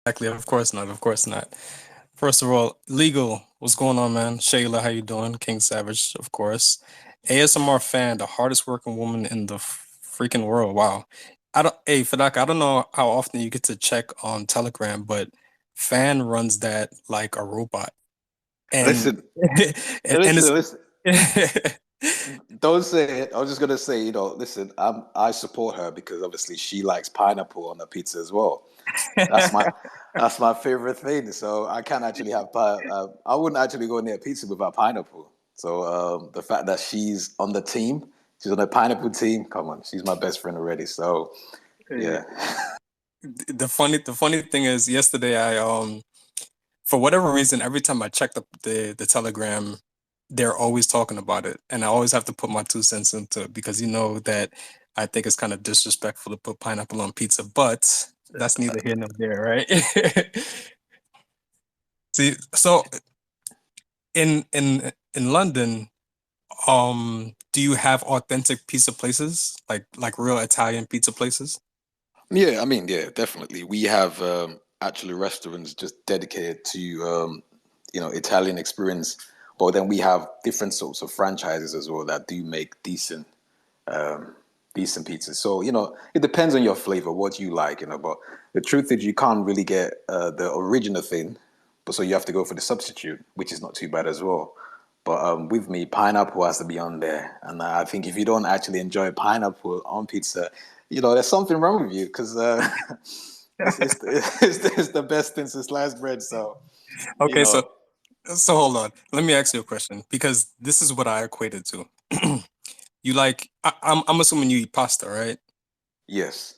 Exactly. Of course not. Of course not. First of all, legal. What's going on, man? Shayla, how you doing? King Savage, of course. ASMR fan, the hardest working woman in the freaking world. Wow. I don't. Hey, Fadak, I don't know how often you get to check on Telegram, but fan runs that like a robot, and Listen, and listen, it's listen. Don't say it. I was just gonna say, listen, I support her because obviously she likes pineapple on her pizza as well. That's my that's my favorite thing. So I can't actually have I wouldn't actually go near pizza without pineapple. So the fact that she's on the team, she's on the pineapple team. Come on, she's my best friend already. So Hey, yeah, the funny thing is yesterday I for whatever reason, every time I check the Telegram, they're always talking about it, and I always have to put my 2 cents into it because you know that I think it's kind of disrespectful to put pineapple on pizza, but that's neither here nor there, right? See, so in London, do you have authentic pizza places like real Italian pizza places? yeah. I mean, yeah, definitely. We have actually restaurants just dedicated to Italian experience, but then we have different sorts of franchises as well that do make decent pizzas. So, it depends on your flavor, what you like, but the truth is you can't really get the original thing, but so you have to go for the substitute, which is not too bad as well. But with me, pineapple has to be on there. And I think if you don't actually enjoy pineapple on pizza, there's something wrong with you because it's the best thing since sliced bread. So, you Okay, so know, so hold on. Let me ask you a question because this is what I equated to. You like I'm assuming you eat pasta, right? yes.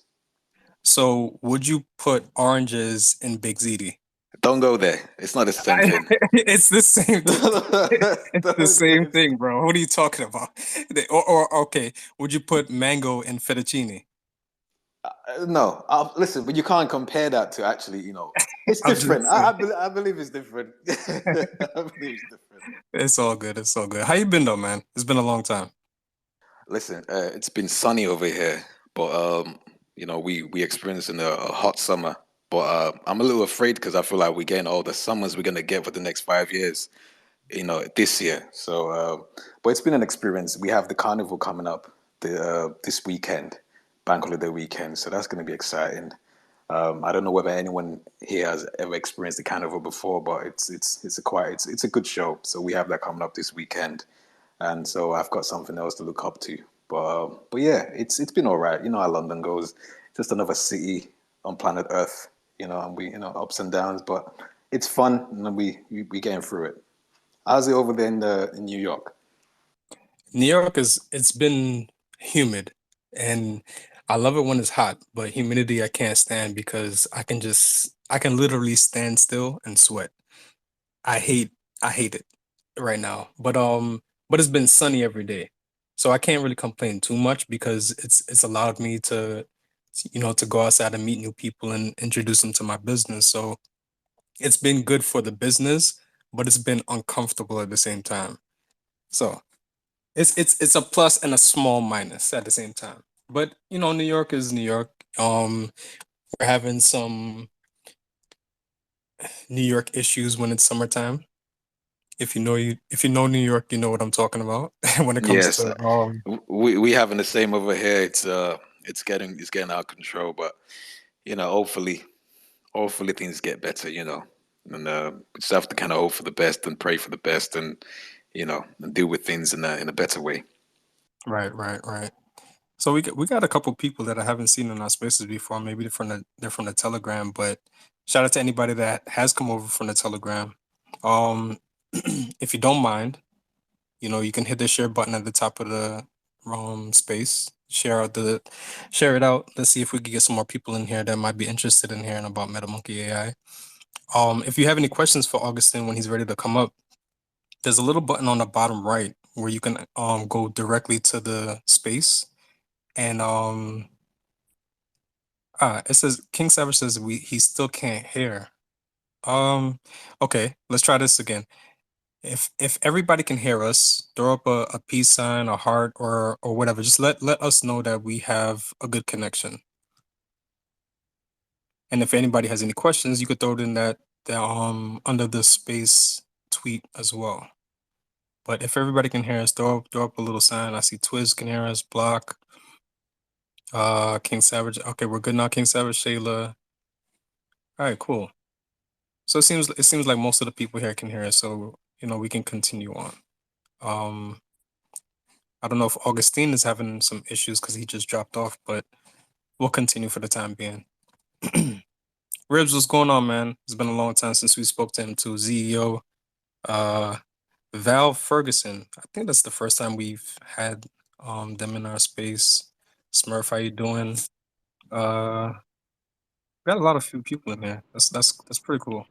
So would you put oranges in Big Ziti? Don't go there. It's not the same thing. It's the same thing. It's the Don't same go thing, bro. What are you talking about? Or okay, would you put mango in fettuccine? No, listen, but you can't compare that to actually, it's I'm different. just saying. I believe it's different. I believe it's different. It's all good. It's all good. How you been though, man? It's been a long time. Listen, it's been sunny over here, but we experiencing a hot summer. But I'm a little afraid because I feel like we're getting all the summers we're gonna get for the next 5 years. This year. So, but it's been an experience. We have the carnival coming up this weekend, bank holiday weekend. So that's going to be exciting. I don't know whether anyone here has ever experienced the carnival before, but it's a good show. So we have that coming up this weekend, and so I've got something else to look up to. But yeah, it's been all right. You know how London goes, just another city on planet Earth. And we ups and downs, but it's fun, and we getting through it. How's it over there in New York? New York it's been humid and I love it when it's hot, but humidity I can't stand because I can literally stand still and sweat. I hate I hate it right now. But it's been sunny every day. So I can't really complain too much because it's allowed me to go outside and meet new people and introduce them to my business. So it's been good for the business, but it's been uncomfortable at the same time. So it's a plus and a small minus at the same time. But New York is New York. We're having some New York issues when it's summertime. If you know New York, you know what I'm talking about when it comes Yes, to we having the same over here. It's getting out of control, but hopefully things get better. And we just have to kind of hope for the best and pray for the best, and and deal with things in a better way. right. So we got a couple people that I haven't seen in our spaces before. Maybe they're from the Telegram, but shout out to anybody that has come over from the Telegram. Um, if you don't mind, you can hit the share button at the top of the space. Share it out. Let's see if we can get some more people in here that might be interested in hearing about MetaMonkey AI. If you have any questions for Augustin when he's ready to come up, there's a little button on the bottom right where you can go directly to the space and it says King Savage says he still can't hear. Um okay, let's try this again. If everybody can hear us, throw up a peace sign, a heart, or whatever. Just let us know that we have a good connection. And if anybody has any questions, you could throw it in that under the space tweet as well. But if everybody can hear us, throw up a little sign. I see Twiz can hear us, Block, King Savage. Okay, we're good now, King Savage, Shayla. All right, cool. So it seems like most of the people here can hear us, so we can continue on. Um, I don't know if Augustine is having some issues because he just dropped off, but we'll continue for the time being. Ribs, what's going on, man? It's been a long time since we spoke to him too. CEO, uh, Val Ferguson. I think that's the first time we've had them in our space. Smurf, how you doing? Uh, got a lot of few people in there. That's pretty cool.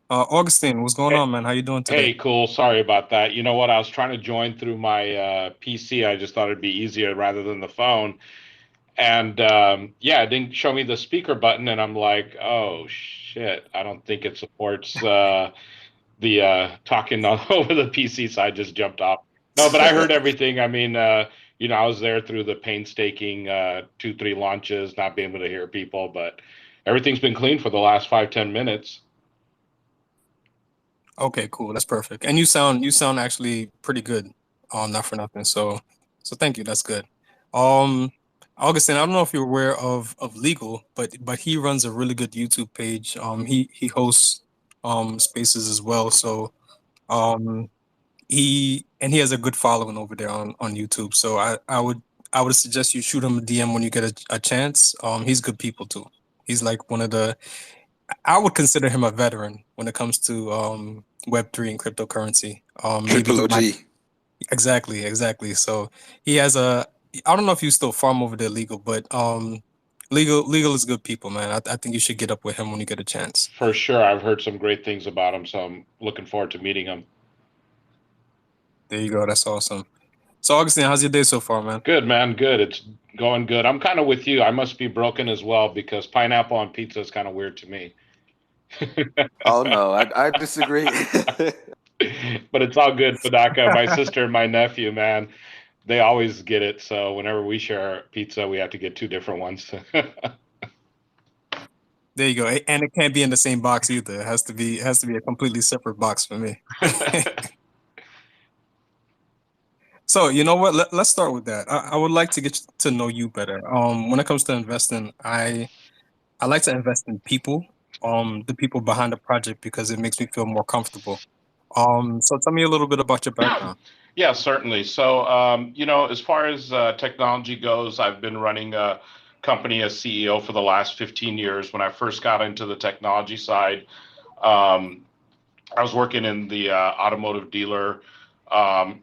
Augustine, what's going Hey, on, man? How you doing today? hey, cool. Sorry about that. You know what? I was trying to join through my PC. I just thought it'd be easier rather than the phone. And yeah, it didn't show me the speaker button, and I'm like, oh shit, I don't think it supports the talking all over the PC, so I just jumped off. No, but I heard everything. I mean, I was there through the painstaking 2, 3 launches, not being able to hear people, but everything's been clean for the last 5, 10 minutes. Okay, cool. That's perfect. And you sound actually pretty good. Not for nothing. So thank you. That's good. Um, Augustine, I don't know if you're aware of Legal, but he runs a really good YouTube page. He hosts spaces as well. So um he has a good following over there on YouTube. So I would suggest you shoot him a DM when you get a chance. He's good people too. He's like one of the I would consider him a veteran when it comes to Web3 and cryptocurrency. Maybe Triple he might OG. exactly. So he has a I don't know if you still farm over there legal, but legal is good people, man. I think you should get up with him when you get a chance. For sure, I've heard some great things about him, so I'm looking forward to meeting him. There you go. That's awesome. So Augustine, how's your day so far, man? Good, man. Good. It's going good. I'm kind of with you. I must be broken as well because pineapple on pizza is kind of weird to me. Oh no, I disagree. But it's all good, Padaka. My sister and my nephew, man, they always get it. So whenever we share pizza, we have to get two different ones. There you go. And it can't be in the same box either. It has to be a completely separate box for me. So you know what? Let's start with that. I would like to get to know you better. When it comes to investing, I like to invest in people, the people behind the project because it makes me feel more comfortable. So tell me a little bit about your background. Yeah, certainly. So, as far as technology goes, I've been running a company as CEO for the last 15 years. When I first got into the technology side, um, I was working in the automotive dealer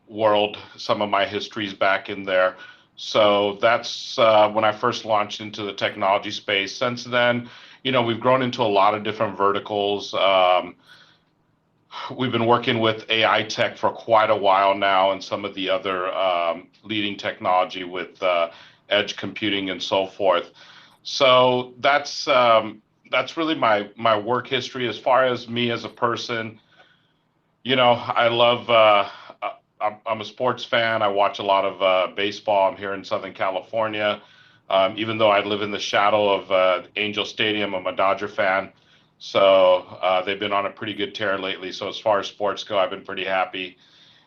world. Some of my history's back in there. So that's when I first launched into the technology space. Since then, we've grown into a lot of different verticals. We've been working with AI tech for quite a while now, and some of the other leading technology with edge computing and so forth. So that's really my work history. As far as me as a person, I love. I'm a sports fan. I watch a lot of baseball. I'm here in Southern California. Even though I live in the shadow of Angel Stadium, I'm a Dodger fan. So they've been on a pretty good tear lately. So as far as sports go, I've been pretty happy.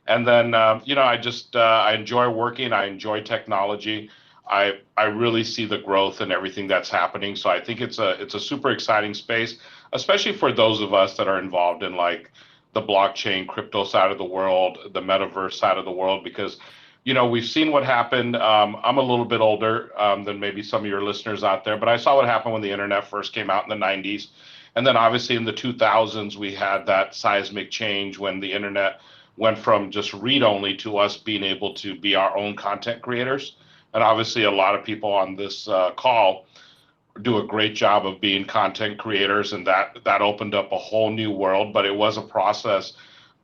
And then I enjoy working. I enjoy technology. I really see the growth and everything that's happening. So I think it's a super exciting space, especially for those of us that are involved in like the blockchain, crypto side of the world, the metaverse side of the world, because we've seen what happened. I'm a little bit older than maybe some of your listeners out there, but I saw what happened when the internet first came out in the 90s. And then obviously in the 2000s, we had that seismic change when the internet went from just read only to us being able to be our own content creators. And obviously, a lot of people on this call do a great job of being content creators, and that opened up a whole new world. But it was a process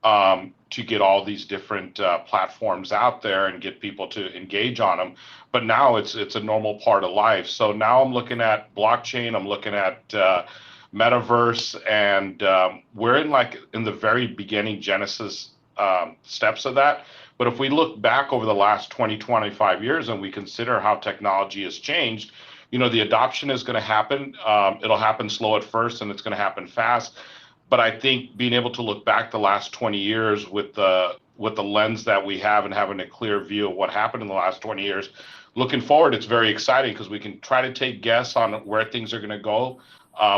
to get all these different platforms out there and get people to engage on them. But now it's a normal part of life. So now I'm looking at blockchain. I'm looking at metaverse, and we're in the very beginning genesis steps of that. But if we look back over the last 20, 25 years and we consider how technology has changed, The adoption is going to happen. It'll happen slow at first, and it's going to happen fast. But I think being able to look back the last 20 years with the lens that we have and having a clear view of what happened in the last 20 years, looking forward, it's very exciting because we can try to take guess on where things are going to go.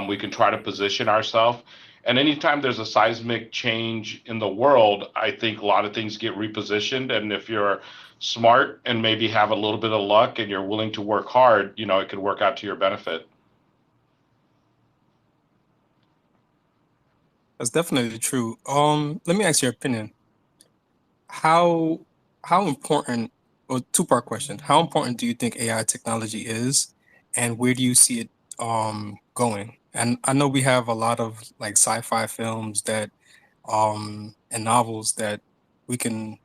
We can try to position ourselves. And anytime there's a seismic change in the world, I think a lot of things get repositioned. And if you're smart and maybe have a little bit of luck and you're willing to work hard, it could work out to your benefit. That's definitely true. Let me ask your opinion. How how important, or two-part question, how important do you think AI technology is, and where do you see it going? And I know we have a lot of like sci-fi films that and novels that we can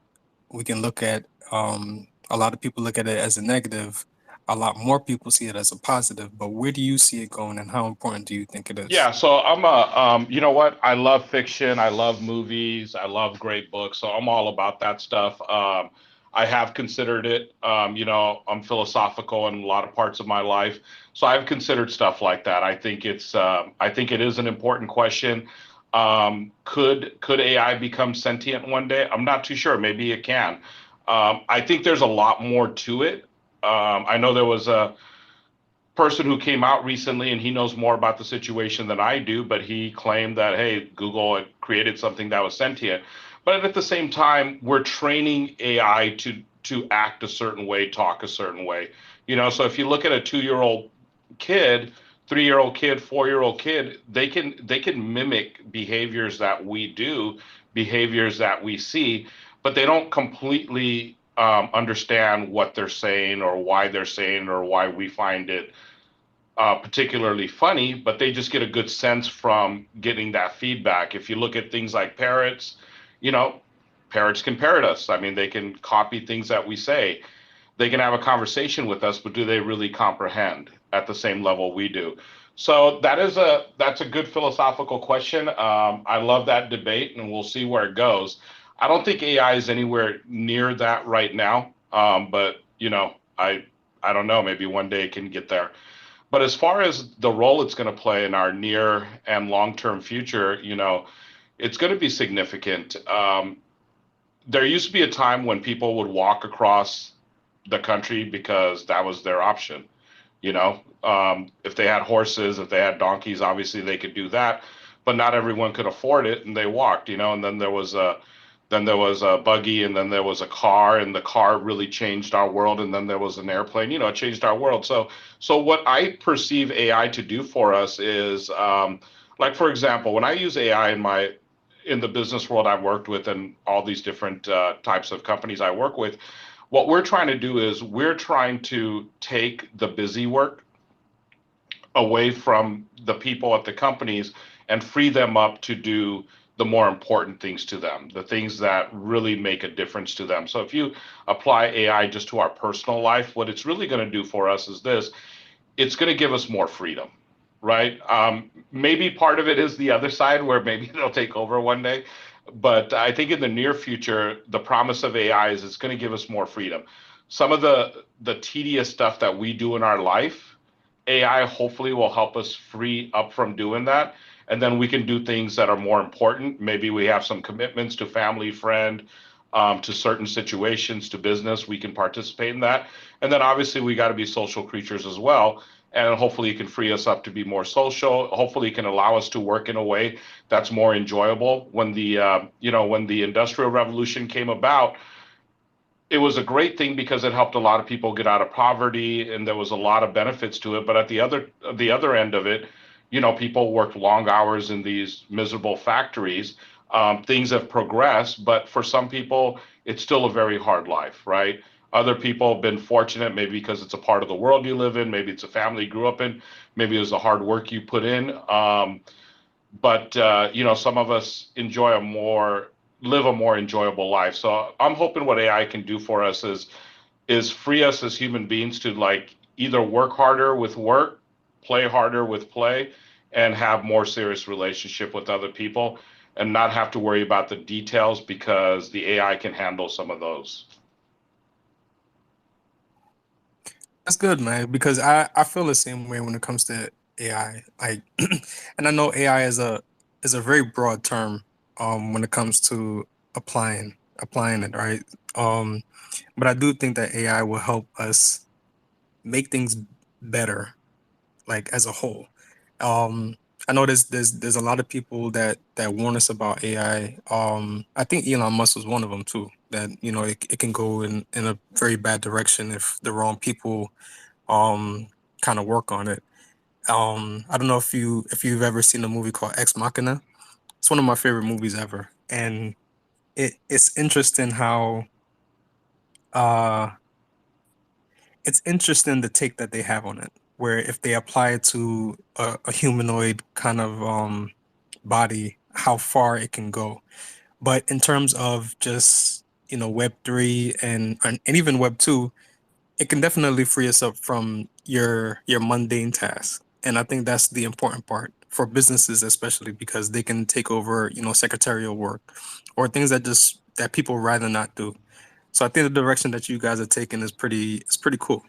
we can look at. A lot of people look at it as a negative. A lot more people see it as a positive. But where do you see it going, and how important do you think it is? Yeah, so you know what? I love fiction. I love movies. I love great books. So I'm all about that stuff. I have considered it. I'm philosophical in a lot of parts of my life, so I've considered stuff like that. I think it is an important question. Could AI become sentient one day? I'm not too sure. Maybe it can. I think there's a lot more to it. I know there was a person who came out recently and he knows more about the situation than I do, but he claimed that, hey, Google had created something that was sentient. But at the same time, we're training AI to act a certain way, talk a certain way. So if you look at a 2-year-old kid, 3-year-old kid, 4-year-old kid, they can mimic behaviors that we do, behaviors that we see, but they don't completely understand what they're saying or why they're saying or why we find it particularly funny, but they just get a good sense from getting that feedback. If you look at things like parrots, you know, parrots can parrot us. I mean, they can copy things that we say. They can have a conversation with us, but do they really comprehend at the same level we do? So that's a good philosophical question. I love that debate, and we'll see where it goes. I don't think AI is anywhere near that right now, but I don't know. Maybe one day it can get there. But as far as the role it's going to play in our near and long-term future, it's going to be significant. There used to be a time when people would walk across the country because that was their option. If they had horses, if they had donkeys, obviously they could do that, but not everyone could afford it, and they walked. And then there was a buggy, and then there was a car, and the car really changed our world, and then there was an airplane. It changed our world. So what I perceive AI to do for us is, like, for example, when I use AI in the business world I've worked with and all these different types of companies I work with, what we're trying to do is we're trying to take the busy work away from the people at the companies and free them up to do the more important things to them, the things that really make a difference to them. So if you apply AI just to our personal life, what it's really going to do for us is this: it's going to give us more freedom, right? Maybe part of it is the other side where maybe it'll take over one day. But I think in the near future, the promise of AI is it's going to give us more freedom. Some of the tedious stuff that we do in our life, AI hopefully will help us free up from doing that. And then we can do things that are more important. Maybe we have some commitments to family, friend, to certain situations, to business. We can participate in that. And then obviously we got to be social creatures as well. And hopefully it can free us up to be more social. Hopefully it can allow us to work in a way that's more enjoyable. When the Industrial Revolution came about, it was a great thing because it helped a lot of people get out of poverty, and there was a lot of benefits to it. But at the other end of it, people worked long hours in these miserable factories. Things have progressed, but for some people, it's still a very hard life, right? Other people have been fortunate, maybe because it's a part of the world you live in, maybe it's a family you grew up in, maybe it was the hard work you put in. But some of us live a more enjoyable life. So I'm hoping what AI can do for us is free us as human beings to, like, either work harder with work, play harder with play, and have more serious relationship with other people, and not have to worry about the details because the AI can handle some of those. That's good, man, because I feel the same way when it comes to AI. Like, and I know AI is a very broad term when it comes to applying it, right? Um, but I do think that AI will help us make things better, like as a whole. Um, I know there's a lot of people that warn us about AI. I think Elon Musk was one of them too. That it can go in a very bad direction if the wrong people um kind of work on it. I don't know if you've ever seen a movie called Ex Machina. It's one of my favorite movies ever, and it's interesting how uh it's interesting the take that they have on it, where if they apply it to a humanoid kind of body, how far it can go. But in terms of just Web3 and even Web2, it can definitely free us up from your mundane tasks. And I think that's the important part for businesses, especially because they can take over, secretarial work or things that people rather not do. So I think the direction that you guys are taking is pretty cool.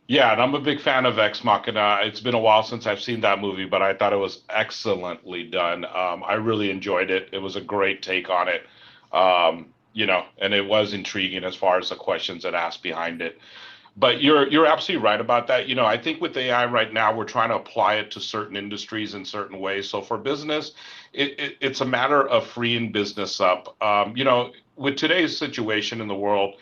Yeah, and I'm a big fan of Ex Machina. It's been a while since I've seen that movie, but I thought it was excellently done. I really enjoyed it. It was a great take on it. And it was intriguing as far as the questions that asked behind it. But you're absolutely right about that. I think with AI right now, we're trying to apply it to certain industries in certain ways. So for business, it's a matter of freeing business up. With today's situation in the world,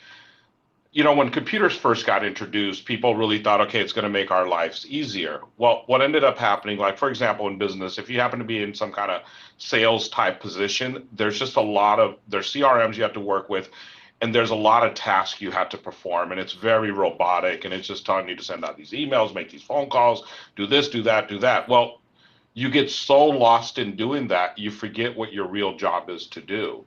when computers first got introduced, people really thought, okay, it's going to make our lives easier. Well, what ended up happening, like for example, in business, if you happen to be in some kind of sales type position, there's CRMs you have to work with, and there's a lot of tasks you have to perform, and it's very robotic, and it's just telling you to send out these emails, make these phone calls, do this, do that, do that. Well, you get so lost in doing that, you forget what your real job is to do,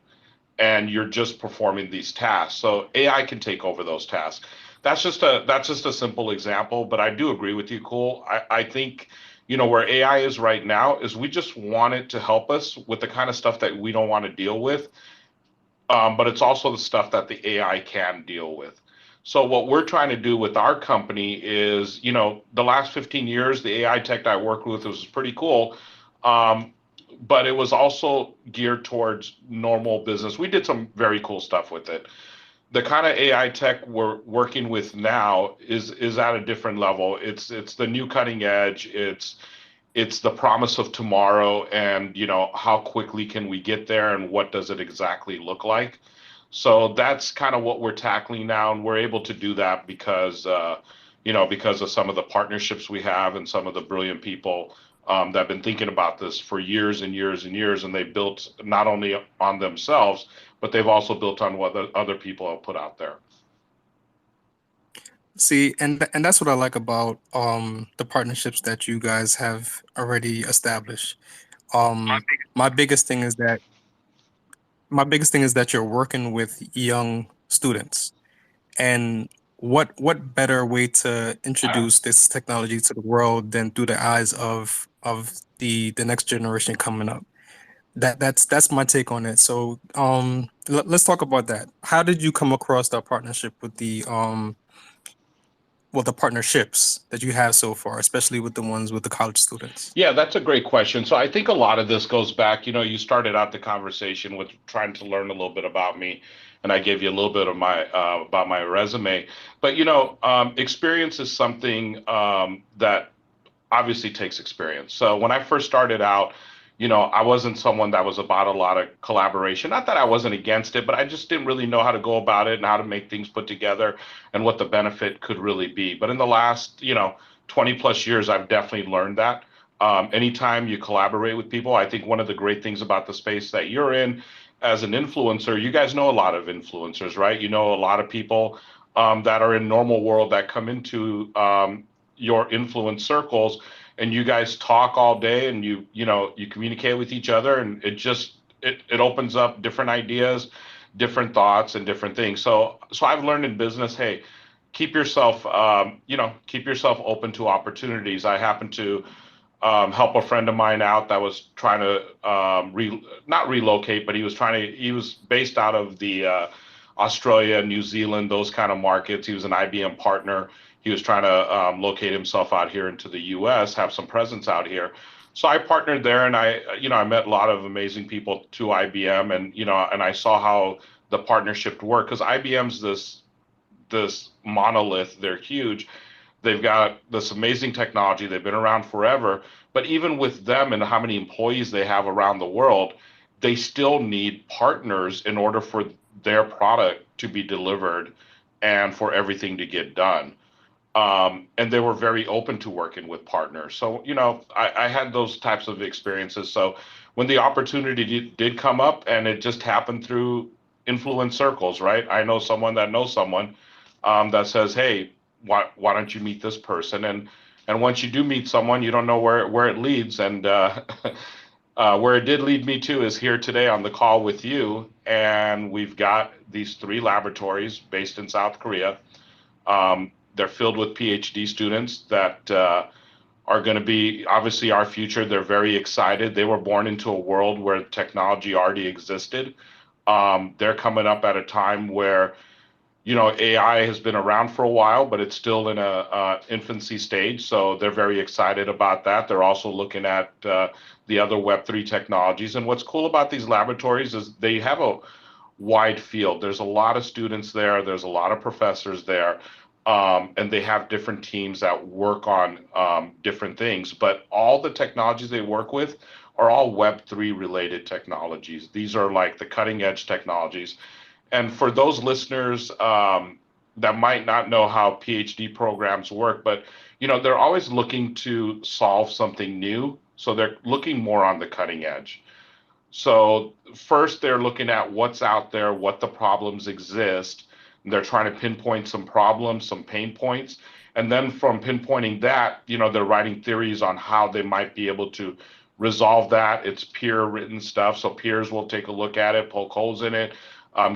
and you're just performing these tasks. So AI can take over those tasks. That's just a simple example, but I do agree with you, Cool. I think where AI is right now is we just want it to help us with the kind of stuff that we don't want to deal with, but it's also the stuff that the AI can deal with. So what we're trying to do with our company is, the last 15 years, the AI tech that I worked with was pretty cool. Um, but it was also geared towards normal business. We did some very cool stuff with it. The kind of AI tech we're working with now is at a different level. It's the new cutting edge. It's the promise of tomorrow, and how quickly can we get there, and what does it exactly look like. So that's kind of what we're tackling now, and we're able to do that because of some of the partnerships we have and some of the brilliant people that have been thinking about this for years and years and years, and they built not only on themselves, but they've also built on what the other people have put out there. See, and that's what I like about the partnerships that you guys have already established. Um my biggest thing is that you're working with young students. And what better way to introduce this technology to the world than through the eyes of the next generation coming up? That's my take on it. So let's talk about that. How did you come across the partnership with the partnerships that you have so far, especially with the ones with the college students? Yeah, that's a great question. So I think a lot of this goes back, you started out the conversation with trying to learn a little bit about me, and I gave you a little bit of my about my resume. But experience is something that obviously takes experience. So when I first started out, I wasn't someone that was about a lot of collaboration. Not that I wasn't against it, but I just didn't really know how to go about it and how to make things put together and what the benefit could really be. But in the last, 20 plus years, I've definitely learned that. Anytime you collaborate with people, I think one of the great things about the space that you're in as an influencer, you guys know a lot of influencers, right? You know a lot of people that are in normal world that come into your influence circles, and you guys talk all day, and you communicate with each other, and it opens up different ideas, different thoughts, and different things. So I've learned in business, hey, keep yourself open to opportunities. I happen to help a friend of mine out that was trying to not relocate, but he was based out of the Australia, New Zealand, those kind of markets. He was an IBM partner. he was trying to locate himself out here into the U.S., have some presence out here. So I partnered there, and I met a lot of amazing people to IBM, and I saw how the partnership worked because IBM's this monolith. They're huge. They've got this amazing technology. They've been around forever. But even with them and how many employees they have around the world, they still need partners in order for their product to be delivered and for everything to get done. And they were very open to working with partners. So, I had those types of experiences. So when the opportunity did come up, and it just happened through influence circles, right? I know someone that knows someone that says, "Hey, why don't you meet this person?" And once you do meet someone, you don't know where it leads. And where it did lead me to is here today on the call with you. And we've got these 3 laboratories based in South Korea. They're filled with PhD students that are going to be obviously our future. They're very excited. They were born into a world where technology already existed. They're coming up at a time where AI has been around for a while, but it's still in a infancy stage. So they're very excited about that. They're also looking at the other Web3 technologies. And what's cool about these laboratories is they have a wide field. There's a lot of students there. There's a lot of professors there. And they have different teams that work on different things. But all the technologies they work with are all Web3 related technologies. These are like the cutting edge technologies. And for those listeners that might not know how PhD programs work, but they're always looking to solve something new. So they're looking more on the cutting edge. So first, they're looking at what's out there, what the problems exist. They're trying to pinpoint some problems, some pain points. And then from pinpointing that, they're writing theories on how they might be able to resolve that. It's peer written stuff. So peers will take a look at it, poke holes in it,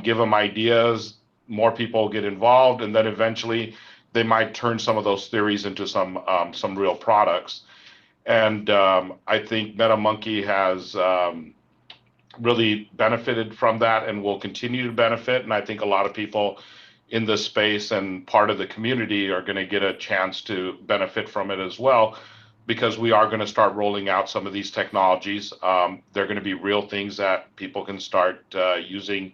give them ideas. More people get involved. And then eventually they might turn some of those theories into some real products. And I think MetaMonkey has really benefited from that and will continue to benefit. And I think a lot of people in this space and part of the community are going to get a chance to benefit from it as well, because we are going to start rolling out some of these technologies. They're going to be real things that people can start using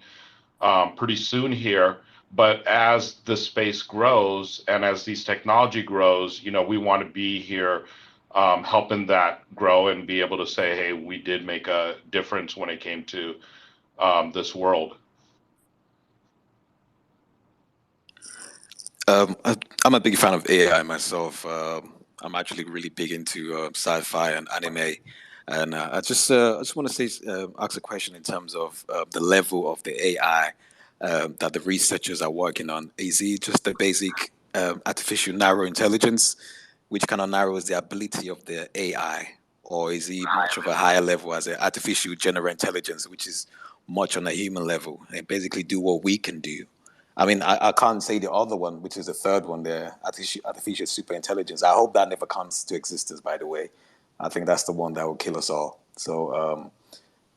pretty soon here. But as the space grows and as these technology grows, we want to be here helping that grow and be able to say, hey, we did make a difference when it came to this world. I'm a big fan of AI myself. I'm actually really big into sci-fi and anime, and I just want to say, ask a question in terms of the level of the AI that the researchers are working on. Is it just the basic artificial narrow intelligence, which kind of narrows the ability of the AI, or is it much of a higher level as an artificial general intelligence, which is much on a human level and basically do what we can do? I mean, I can't say the other one, which is the third one, the artificial super intelligence. I hope that never comes to existence, by the way. I think that's the one that will kill us all. So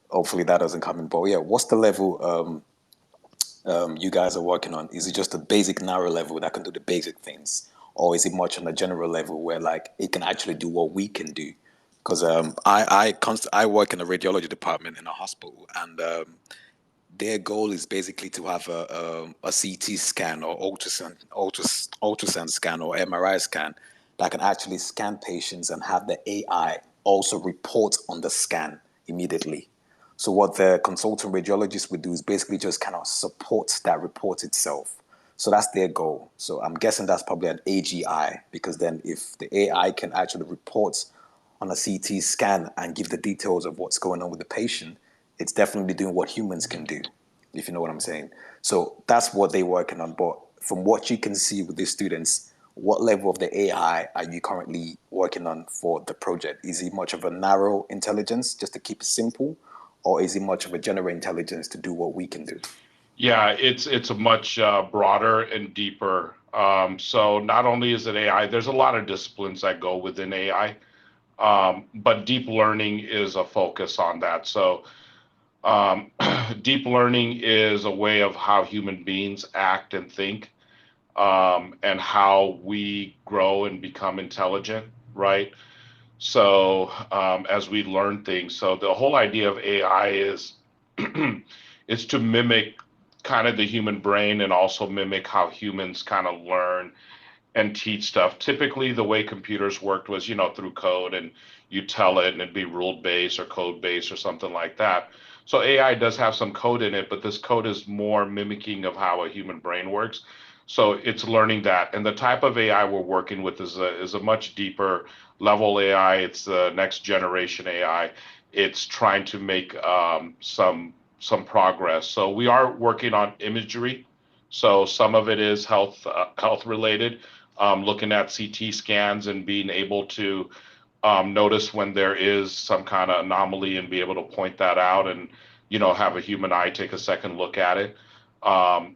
hopefully that doesn't come in. But yeah, what's the level you guys are working on? Is it just a basic narrow level that can do the basic things? Or is it much on a general level where like it can actually do what we can do? Because I work in a radiology department in a hospital, and their goal is basically to have a CT scan or ultrasound scan or MRI scan that can actually scan patients and have the AI also report on the scan immediately. So what the consultant radiologist would do is basically just kind of support that report itself. So that's their goal. So I'm guessing that's probably an AGI, because then if the AI can actually report on a CT scan and give the details of what's going on with the patient, it's definitely doing what humans can do, if you know what I'm saying. So that's what they're working on. But from what you can see with these students, what level of the AI are you currently working on for the project? Is it much of a narrow intelligence just to keep it simple, or is it much of a general intelligence to do what we can do? Yeah, it's a much broader and deeper. So not only is it AI, there's a lot of disciplines that go within AI, but deep learning is a focus on that. So deep learning is a way of how human beings act and think. and how we grow and become intelligent, right? So as we learn things, so the whole idea of AI is is to mimic kind of the human brain and also mimic how humans kind of learn and teach stuff. Typically, the way computers worked was, through code, and you tell it and it'd be rule based or code based or something like that. So AI does have some code in it, but this code is more mimicking of how a human brain works. So it's learning that. And the type of AI we're working with is a much deeper level AI. It's the next generation AI. It's trying to make some progress. So we are working on imagery. So some of it is health related, looking at CT scans and being able to notice when there is some kind of anomaly and be able to point that out and have a human eye take a second look at it.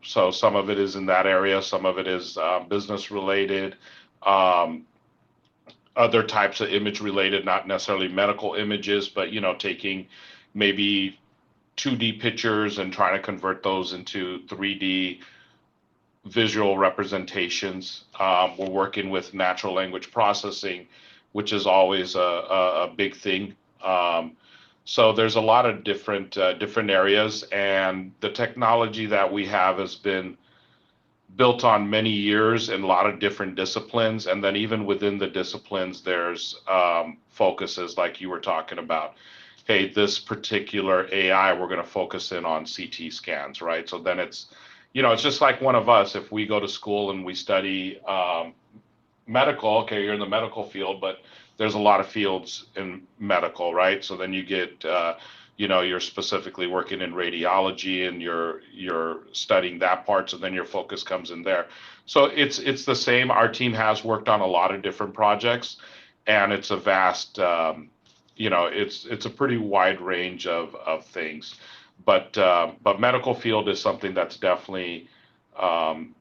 So some of it is in that area, some of it is business related, um, other types of image related, not necessarily medical images, but taking maybe 2D pictures and trying to convert those into 3D visual representations. We're working with natural language processing, which is always a big thing. So there's a lot of different areas, and the technology that we have has been built on many years in a lot of different disciplines, and then even within the disciplines, there's focuses like you were talking about. Hey, this particular AI, we're going to focus in on CT scans, right? So then it's just like one of us. If we go to school and we study medical, okay, you're in the medical field, but there's a lot of fields in medical, right? So then you get, you're specifically working in radiology and you're studying that part. So then your focus comes in there. So it's the same. Our team has worked on a lot of different projects, and it's a vast, it's a pretty wide range of things. But medical field is something that's definitely um,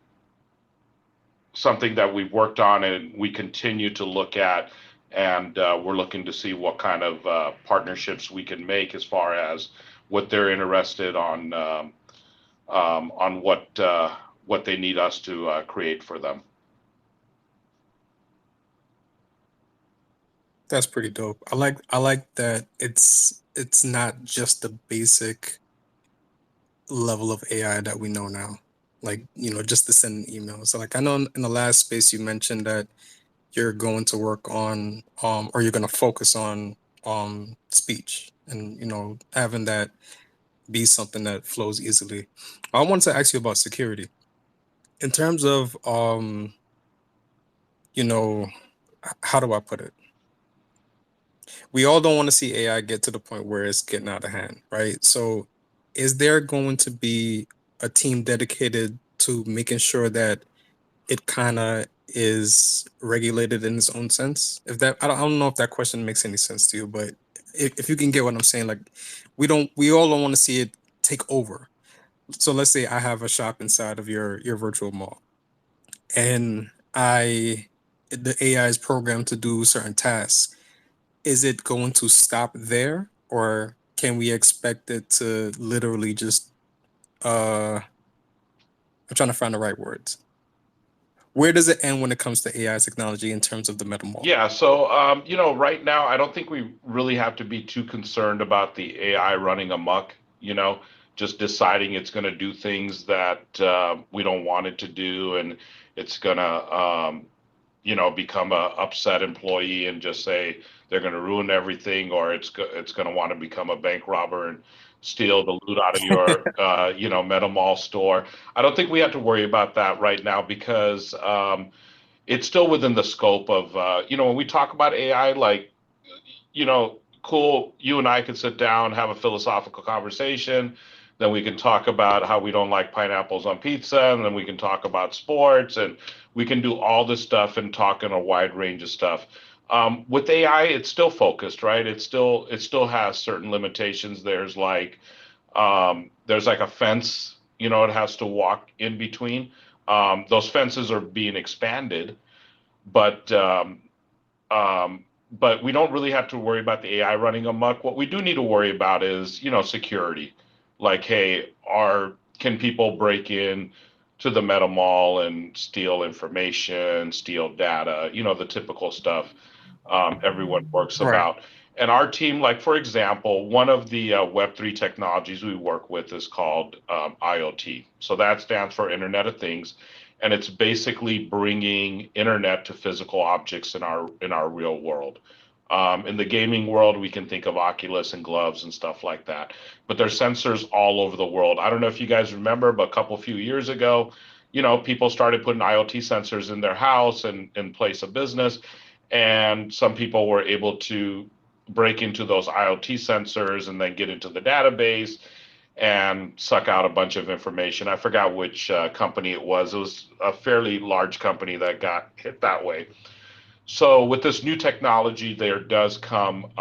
something that we've worked on and we continue to look at, and we're looking to see what kind of partnerships we can make as far as what they're interested on what they need us to create for them. That's pretty dope. I like that it's not just the basic level of AI that we know now. Like, just to send an email. So like I know in the last space you mentioned that you're going to work on or you're going to focus on speech and having that be something that flows easily. I wanted to ask you about security. In terms of you know, how do I put it? We all don't want to see AI get to the point where it's getting out of hand, right? So, is there going to be a team dedicated to making sure that it kind of is regulated in its own sense? If that, I don't know if that question makes any sense to you, but if you can get what I'm saying, like we all don't want to see it take over. So let's say I have a shop inside of your virtual mall, and the AI is programmed to do certain tasks. Is it going to stop there, or can we expect it to literally just I'm trying to find the right words. Where does it end when it comes to AI technology in terms of the MetaMonkey? Yeah, so right now, I don't think we really have to be too concerned about the AI running amok, just deciding it's going to do things that we don't want it to do, and it's going to, become a upset employee and just say they're going to ruin everything, or it's going to want to become a bank robber and steal the loot out of your, MetaMall store. I don't think we have to worry about that right now because it's still within the scope of when we talk about AI, like cool, you and I could sit down, have a philosophical conversation, then we can talk about how we don't like pineapples on pizza, and then we can talk about sports, and we can do all this stuff and talk in a wide range of stuff. With AI, it's still focused, right? It still has certain limitations. There's like a fence, it has to walk in between. Those fences are being expanded, but but we don't really have to worry about the AI running amok. What we do need to worry about is, security. Like, hey, are can people break in? to the meta mall and steal information, steal data, the typical stuff everyone works Right. about. And our team, like for example, one of the Web3 technologies we work with is called IoT. So that stands for Internet of Things, and it's basically bringing internet to physical objects in our real world. In the gaming world, we can think of Oculus and gloves and stuff like that. But there's sensors all over the world. I don't know if you guys remember, but a few years ago, people started putting IoT sensors in their house and in place of business, and some people were able to break into those IoT sensors and then get into the database and suck out a bunch of information. I forgot which company it was. It was a fairly large company that got hit that way. So with this new technology, there does come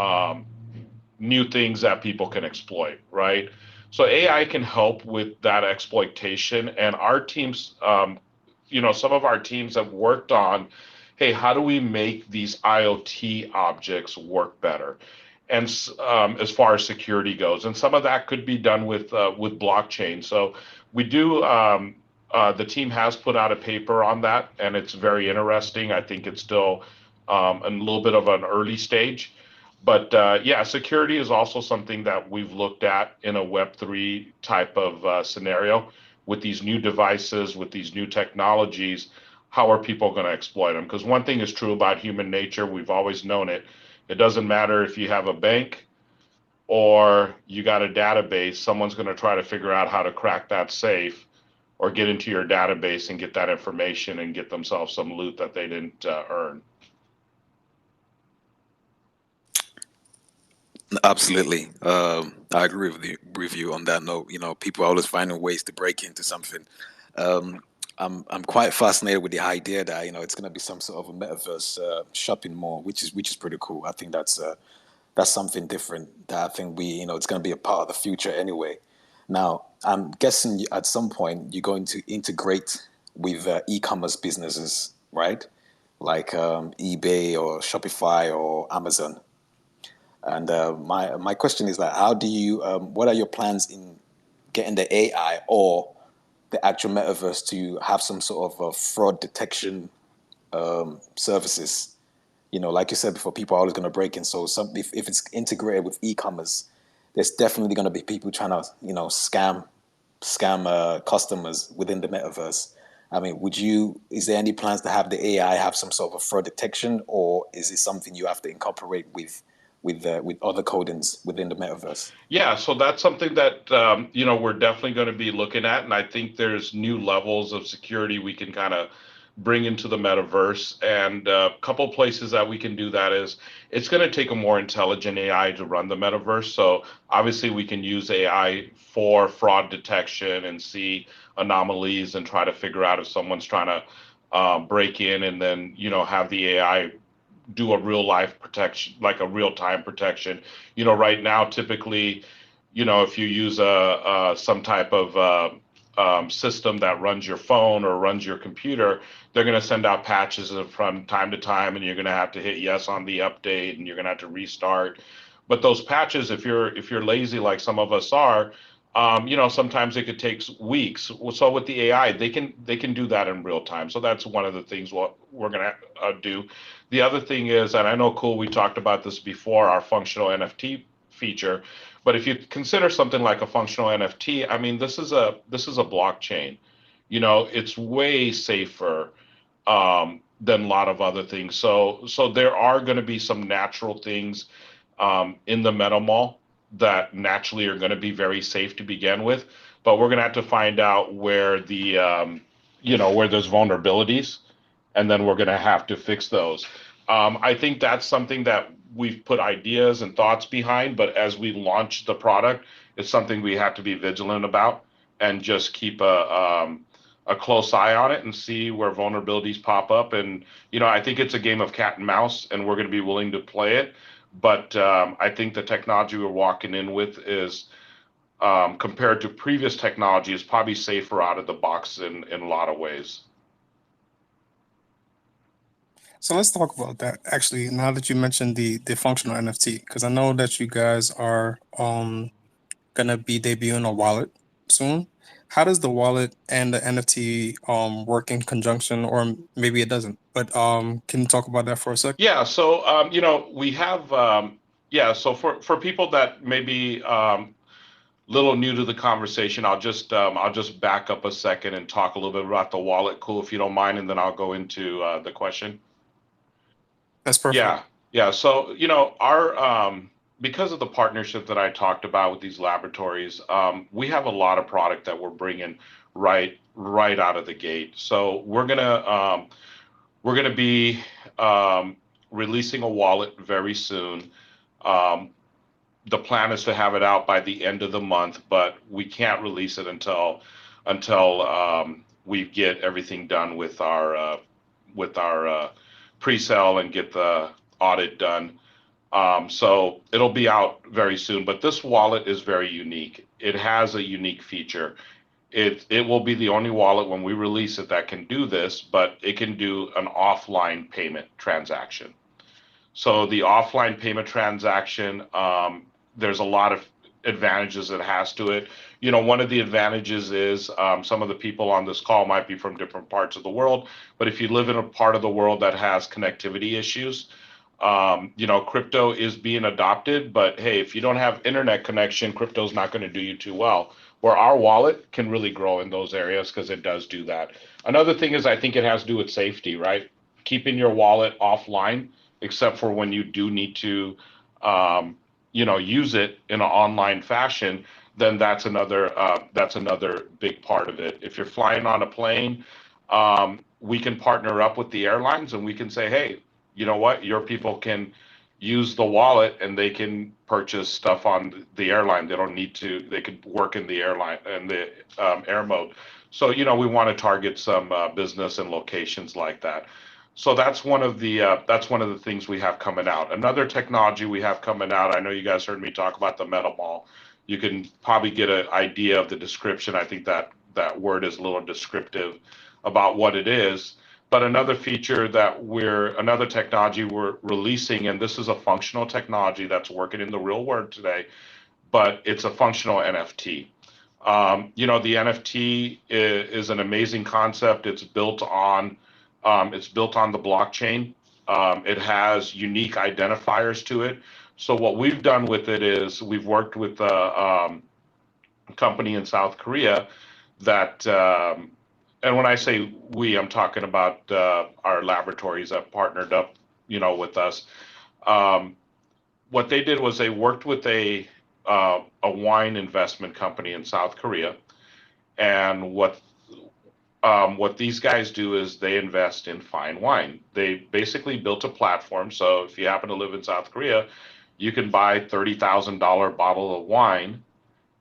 new things that people can exploit, right? So AI can help with that exploitation, and our teams, some of our teams have worked on, hey, how do we make these IoT objects work better? And as far as security goes, and some of that could be done with blockchain. So we do. The team has put out a paper on that, and it's very interesting. I think it's still a little bit of an early stage, but yeah, security is also something that we've looked at in a Web3 type of scenario with these new devices, with these new technologies. How are people going to exploit them? Because one thing is true about human nature, we've always known it. It doesn't matter if you have a bank or you got a database, someone's going to try to figure out how to crack that safe or get into your database and get that information and get themselves some loot that they didn't earn. Absolutely. I agree with you on that note. People are always finding ways to break into something. Um, I'm quite fascinated with the idea that it's going to be some sort of a metaverse shopping mall, which is pretty cool. I think that's something different that I think it's going to be a part of the future anyway. Now, I'm guessing at some point you're going to integrate with e-commerce businesses, right? Like eBay or Shopify or Amazon. And my question is like, how do you? What are your plans in getting the AI or the actual metaverse to have some sort of fraud detection services? Like you said before, people are always going to break in. So if it's integrated with e-commerce, there's definitely going to be people trying to scam customers within the metaverse. I mean, is there any plans to have the AI have some sort of a fraud detection, or is it something you have to incorporate with other codings within the metaverse? Yeah, so that's something that we're definitely going to be looking at, and I think there's new levels of security we can kind of bring into the metaverse. And a couple places that we can do that is it's going to take a more intelligent AI to run the metaverse. So obviously we can use AI for fraud detection and see anomalies and try to figure out if someone's trying to break in, and then have the AI do a real life protection, like a real time protection. Right now, typically, if you use some type of system that runs your phone or runs your computer, they're going to send out patches from time to time, and you're going to have to hit yes on the update, and you're going to have to restart. But those patches, if you're lazy like some of us are, sometimes it could take weeks. So with the AI, they can do that in real time. So that's one of the things what we're gonna do. The other thing is, and I know, cool, we talked about this before, our functional NFT feature. But if you consider something like a functional NFT, I mean, this is a blockchain. It's way safer than a lot of other things. So there are going to be some natural things in the MetaMall that naturally are going to be very safe to begin with, but we're going to have to find out where where there's vulnerabilities, and then we're going to have to fix those. I think that's something that we've put ideas and thoughts behind, but as we launch the product, it's something we have to be vigilant about and just keep a close eye on it and see where vulnerabilities pop up. And I think it's a game of cat and mouse, and we're going to be willing to play it. But I think the technology we're walking in with is, compared to previous technology, is probably safer out of the box in a lot of ways. So let's talk about that. Actually, now that you mentioned the functional NFT, because I know that you guys are gonna be debuting a wallet soon. How does the wallet and the NFT work in conjunction, or maybe it doesn't? But can you talk about that for a sec? Yeah, so we have yeah, so for people that may be little new to the conversation, I'll just back up a second and talk a little bit about the wallet, cool, if you don't mind, and then I'll go into the question. That's perfect. Yeah, yeah. So, our because of the partnership that I talked about with these laboratories, we have a lot of product that we're bringing right out of the gate. So we're gonna be releasing a wallet very soon. Um, the plan is to have it out by the end of the month, but we can't release it until we get everything done with our pre-sale and get the audit done. So it'll be out very soon. But this wallet is very unique. It has a unique feature. It will be the only wallet when we release it that can do this, but it can do an offline payment transaction. So the offline payment transaction, there's a lot of advantages it has to it. One of the advantages is some of the people on this call might be from different parts of the world, but if you live in a part of the world that has connectivity issues, crypto is being adopted, but hey, if you don't have internet connection, crypto's not going to do you too well. Where our wallet can really grow in those areas because it does do that. Another thing is I think it has to do with safety, right? Keeping your wallet offline, except for when you do need to, use it in an online fashion, then that's another big part of it. If you're flying on a plane, we can partner up with the airlines and we can say, hey, you know what? Your people can use the wallet and they can purchase stuff on the airline. They don't need to. They could work in the airline and the air mode. So we want to target some business and locations like that. So that's one of the things we have coming out. Another technology we have coming out. I know you guys heard me talk about the MetaMall. You can probably get an idea of the description. I think that word is a little descriptive about what it is. But another technology we're releasing, and this is a functional technology that's working in the real world today, but it's a functional NFT. The NFT is an amazing concept. It's built on the blockchain. It has unique identifiers to it. So what we've done with it is we've worked with a company in South Korea that and when I say we, I'm talking about our laboratories that partnered up, with us. Um, what they did was they worked with a wine investment company in South Korea, and what these guys do is they invest in fine wine. They basically built a platform. So if you happen to live in South Korea, you can buy $30,000 bottle of wine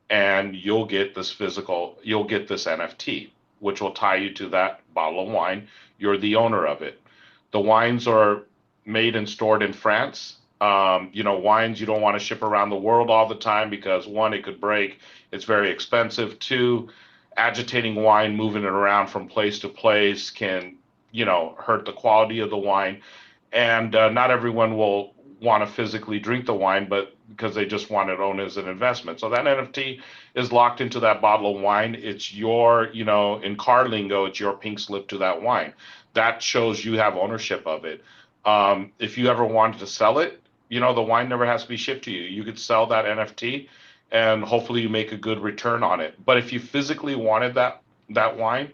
and you'll get this NFT, which will tie you to that bottle of wine. You're the owner of it. The wines are made and stored in France. Wines you don't want to ship around the world all the time because one, it could break. It's very expensive. Two, agitating wine, moving it around from place to place can, hurt the quality of the wine. And not everyone will want to physically drink the wine, but because they just want it owned as an investment. So that NFT is locked into that bottle of wine. It's your, in car lingo, it's your pink slip to that wine. That shows you have ownership of it. If you ever wanted to sell it, the wine never has to be shipped to you. You could sell that NFT and hopefully you make a good return on it. But if you physically wanted that wine,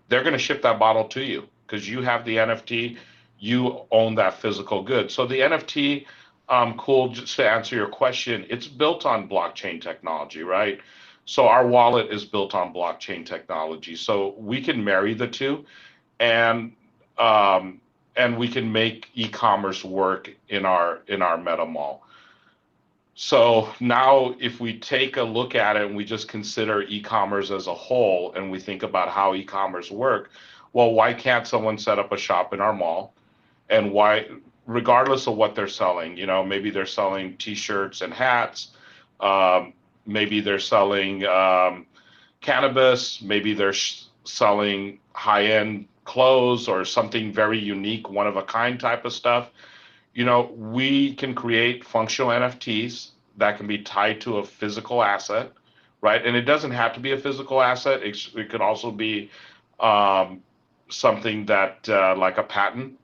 they're going to ship that bottle to you because you have the NFT, you own that physical good. So the NFT, cool, just to answer your question, it's built on blockchain technology, right? So our wallet is built on blockchain technology. So we can marry the two and and we can make e-commerce work in our MetaMall. So now if we take a look at it and we just consider e-commerce as a whole and we think about how e-commerce work, well, why can't someone set up a shop in our mall? And why, regardless of what they're selling, maybe they're selling t-shirts and hats, maybe they're selling cannabis, maybe they're selling high-end clothes or something very unique, one of a kind type of stuff. We can create functional NFTs that can be tied to a physical asset right? And it doesn't have to be a physical asset. It could also be um, something that like a patent.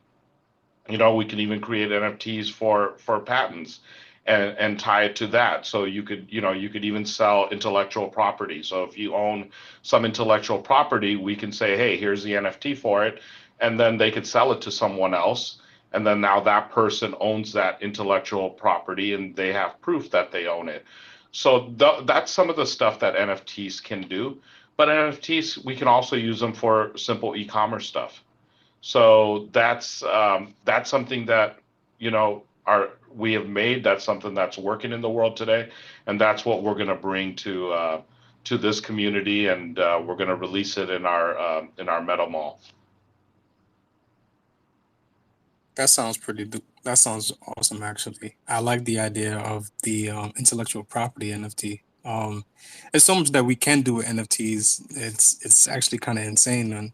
We can even create NFTs for patents and tie it to that. So you could even sell intellectual property. So if you own some intellectual property, we can say, hey, here's the NFT for it, and then they could sell it to someone else. And then now that person owns that intellectual property and they have proof that they own it. So that's some of the stuff that NFTs can do. But NFTs, we can also use them for simple e-commerce stuff. So that's something that our we have made. That's something that's working in the world today, and that's what we're going to bring to this community, and we're going to release it in our Meta Mall. That sounds awesome. Actually, I like the idea of the intellectual property NFT. There's so much that we can do with NFTs. It's actually kind of insane, and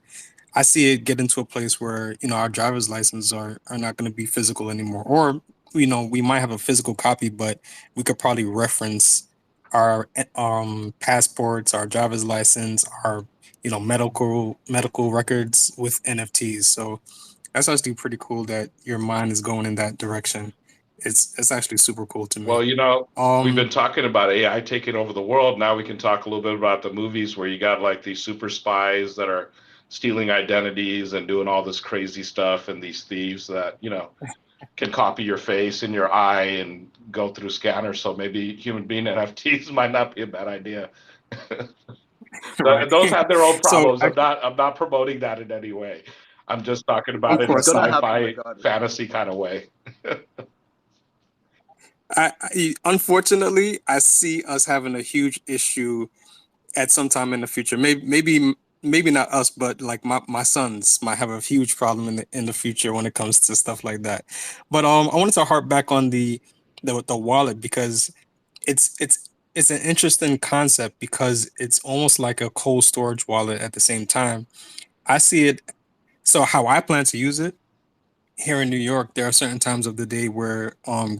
I see it get into a place where our driver's license are not going to be physical anymore, or we might have a physical copy, but we could probably reference our passports, our driver's license, our medical records with NFTs. So that's actually pretty cool that your mind is going in that direction. It's actually super cool to Well, me. we've Um, been talking about AI taking over the world. Now we can talk a little bit about the movies where you got like these super spies that are stealing identities and doing all this crazy stuff, and these thieves that can copy your face and your eye and go through scanners. So maybe human being NFTs might not be a bad idea. right. Those have their own So problems. I'm not promoting that in any way. I'm just talking of about it in a It's course gonna not. happen sci-fi regardless. fantasy kind of way. Unfortunately, I see us having a huge issue at some time in the future. Maybe not us, but like my sons might have a huge problem in the future when it comes to stuff like that. But I wanted to harp back on the wallet because it's it's it's an interesting concept because it's almost like a cold storage wallet at the same time. I see it. So how I plan to use it here in New York, there are certain times of the day where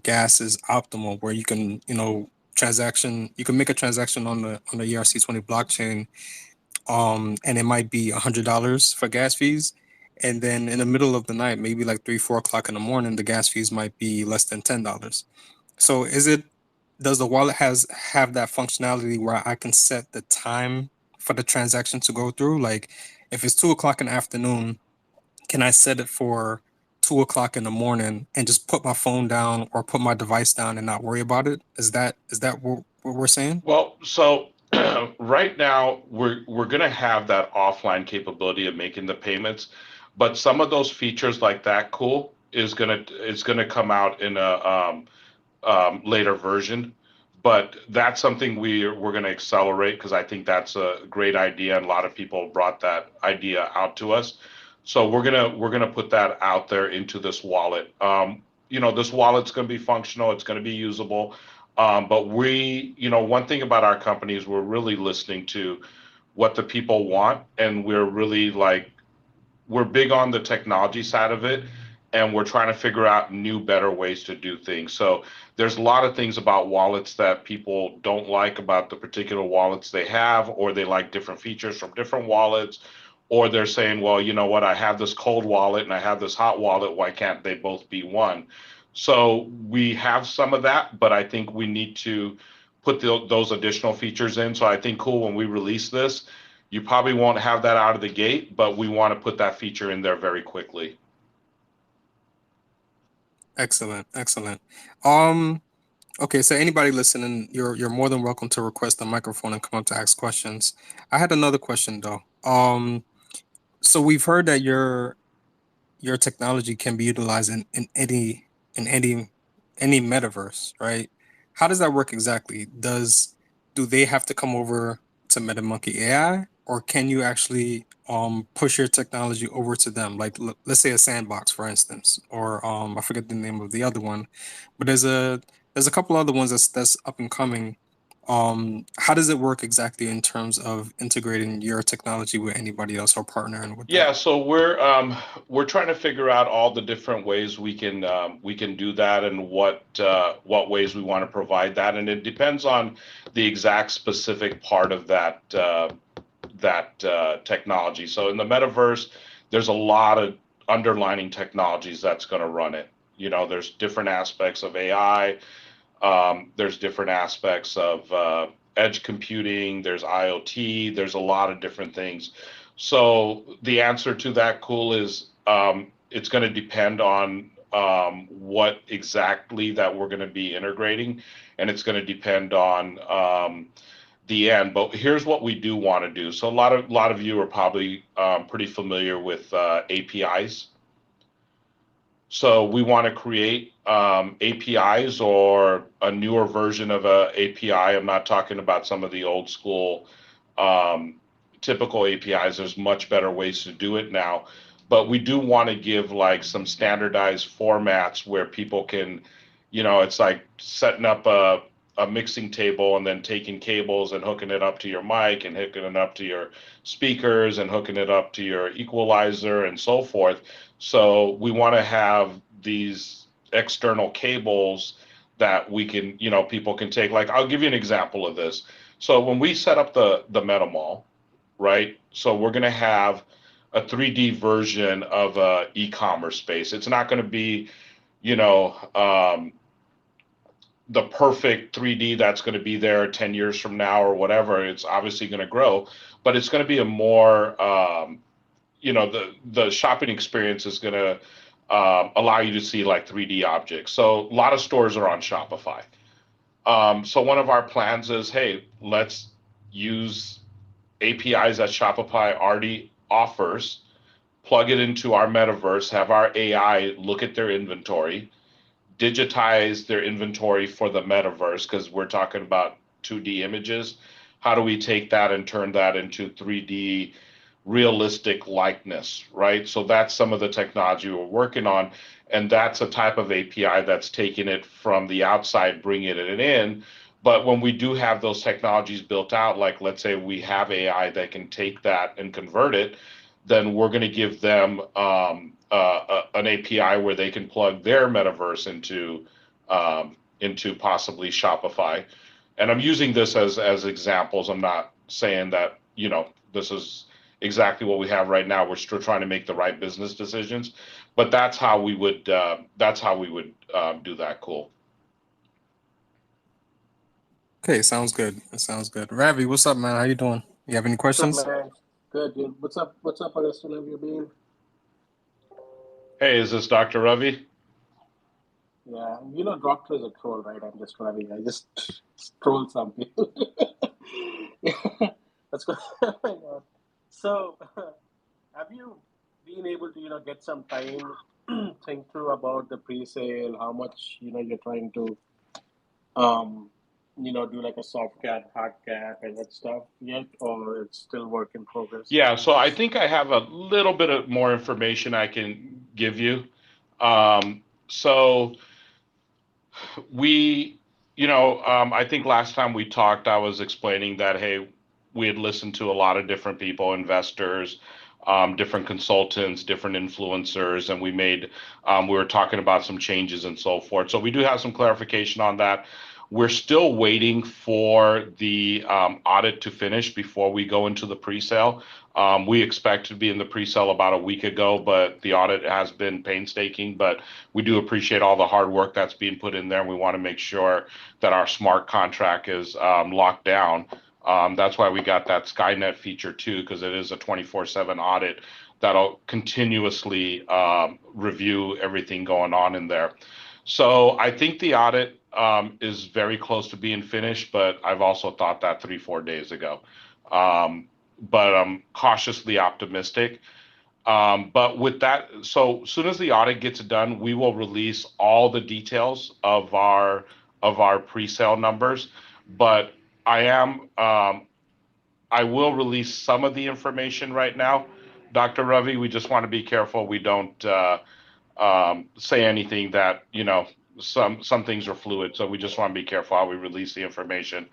gas is optimal, where you can make a transaction on the ERC20 blockchain, and it might be $100 for gas fees, and then in the middle of the night, maybe like 3, 4 o'clock in the morning, the gas fees might be less than $10. So does the wallet have that functionality where I can set the time for the transaction to go through? Like if it's 2 o'clock in the afternoon, can I set it for 2 o'clock in the morning and just put my phone down or put my device down and not worry about it? Is that what we're saying? Well, so right now we're gonna have that offline capability of making the payments, but some of those features like that cool is gonna come out in a later version. But that's something we're going to accelerate because I think that's a great idea, and a lot of people brought that idea out to us. So we're gonna put that out there into this wallet. This wallet's going to be functional. It's going to be usable. But one thing about our company is we're really listening to what the people want, and we're really like we're big on the technology side of it, and we're trying to figure out new better ways to do things. So there's a lot of things about wallets that people don't like about the particular wallets they have, or they like different features from different wallets, or they're saying, well, you know what, I have this cold wallet and I have this hot wallet, why can't they both be one? So we have some of that, but I think we need to put those additional features in. So I think cool when we release this, you probably won't have that out of the gate, but we want to put that feature in there very quickly. Excellent, excellent. Um, okay, so anybody listening, you're more than welcome to request a microphone and come up to ask questions. I had another question though. So we've heard that your technology can be utilized in any metaverse, right? How does that work exactly? Do they have to come over to MetaMonkey AI, or can you actually push your technology over to them? Like let's say a sandbox, for instance, or I forget the name of the other one, but there's a couple other ones that's up and coming How does it work exactly in terms of integrating your technology with anybody else or partnering with that? Yeah, so we're trying to figure out all the different ways we can do that and what ways we want to provide that, and it depends on the exact specific part of that technology. So in the metaverse, there's a lot of underlining technologies that's going to run it. You know, there's different aspects of AI. There's different aspects of edge computing. There's IoT. There's a lot of different things. So the answer to that, cool, is it's going to depend on what exactly that we're going to be integrating, and it's going to depend on the end. But here's what we do want to do. So a lot of you are probably pretty familiar with APIs. So we want to create APIs or a newer version of a API. I'm not talking about some of the old school um, typical APIs. There's much better ways to do it now. But we do want to give like some standardized formats where people can, it's like setting up a mixing table and then taking cables and hooking it up to your mic and hooking it up to your speakers and hooking it up to your equalizer and so forth. So we want to have these external cables that we can, people can take. Like I'll give you an example of this. So when we set up the MetaMall, right? So we're going to have a 3D version of a e-commerce space. It's not going to be, you know, um, the perfect 3D that's going to be there 10 years from now or whatever. It's obviously going to grow, but it's going to be a more the shopping experience is going to allow you to see like 3D objects. So a lot of stores are on Shopify. So one of our plans is, hey, let's use APIs that Shopify already offers, plug it into our metaverse, have our AI look at their inventory, digitize their inventory for the metaverse because we're talking about 2D images. How do we take that and turn that into 3D realistic likeness, right? So that's some of the technology we're working on. And that's a type of API that's taking it from the outside, bringing it in. But when we do have those technologies built out, like let's say we have AI that can take that and convert it, then we're going to give them an API where they can plug their metaverse into possibly Shopify. And I'm using this as examples. I'm not saying that this is exactly what we have right now. We're still trying to make the right business decisions, but that's how we would do that. Cool. Okay, sounds good. That sounds good. Ravi, what's up, man? How you doing? You have any What's up, questions? man? Good, dude. What's up? What's up, Augustin? Have you been? Hey, is this Dr. Ravi? Yeah, doctor is a troll, right? I'm just Ravi. I just troll some people. Yeah, that's good. So, have you been able to, get some time think through about the pre-sale, how much, you're trying to, um, do like a soft cap, hard cap, and that stuff yet, or it's still work in progress? Yeah, so I think I have a little bit of more information I can give you. So we, I think last time we talked, I was explaining that, hey, we had listened to a lot of different people, investors, different consultants, different influencers, and we were talking about some changes and so forth. So we do have some clarification on that. We're still waiting for the audit to finish before we go into the pre-sale. We expect to be in the pre-sale about a week ago, but the audit has been painstaking. But we do appreciate all the hard work that's being put in there, and we want to make sure that our smart contract is locked down. That's why we got that Skynet feature too, because it is a 24/7 audit that'll continuously review everything going on in there. So I think the audit is very close to being finished, but I've also thought that 3, 4 days ago. But I'm cautiously optimistic. But with that, so as soon as the audit gets done, we will release all the details of our pre-sale numbers. But I am I will release some of the information right now, Dr. Ravi. We just want to be careful we don't say anything that some things are fluid, so we just want to be careful how we release the information.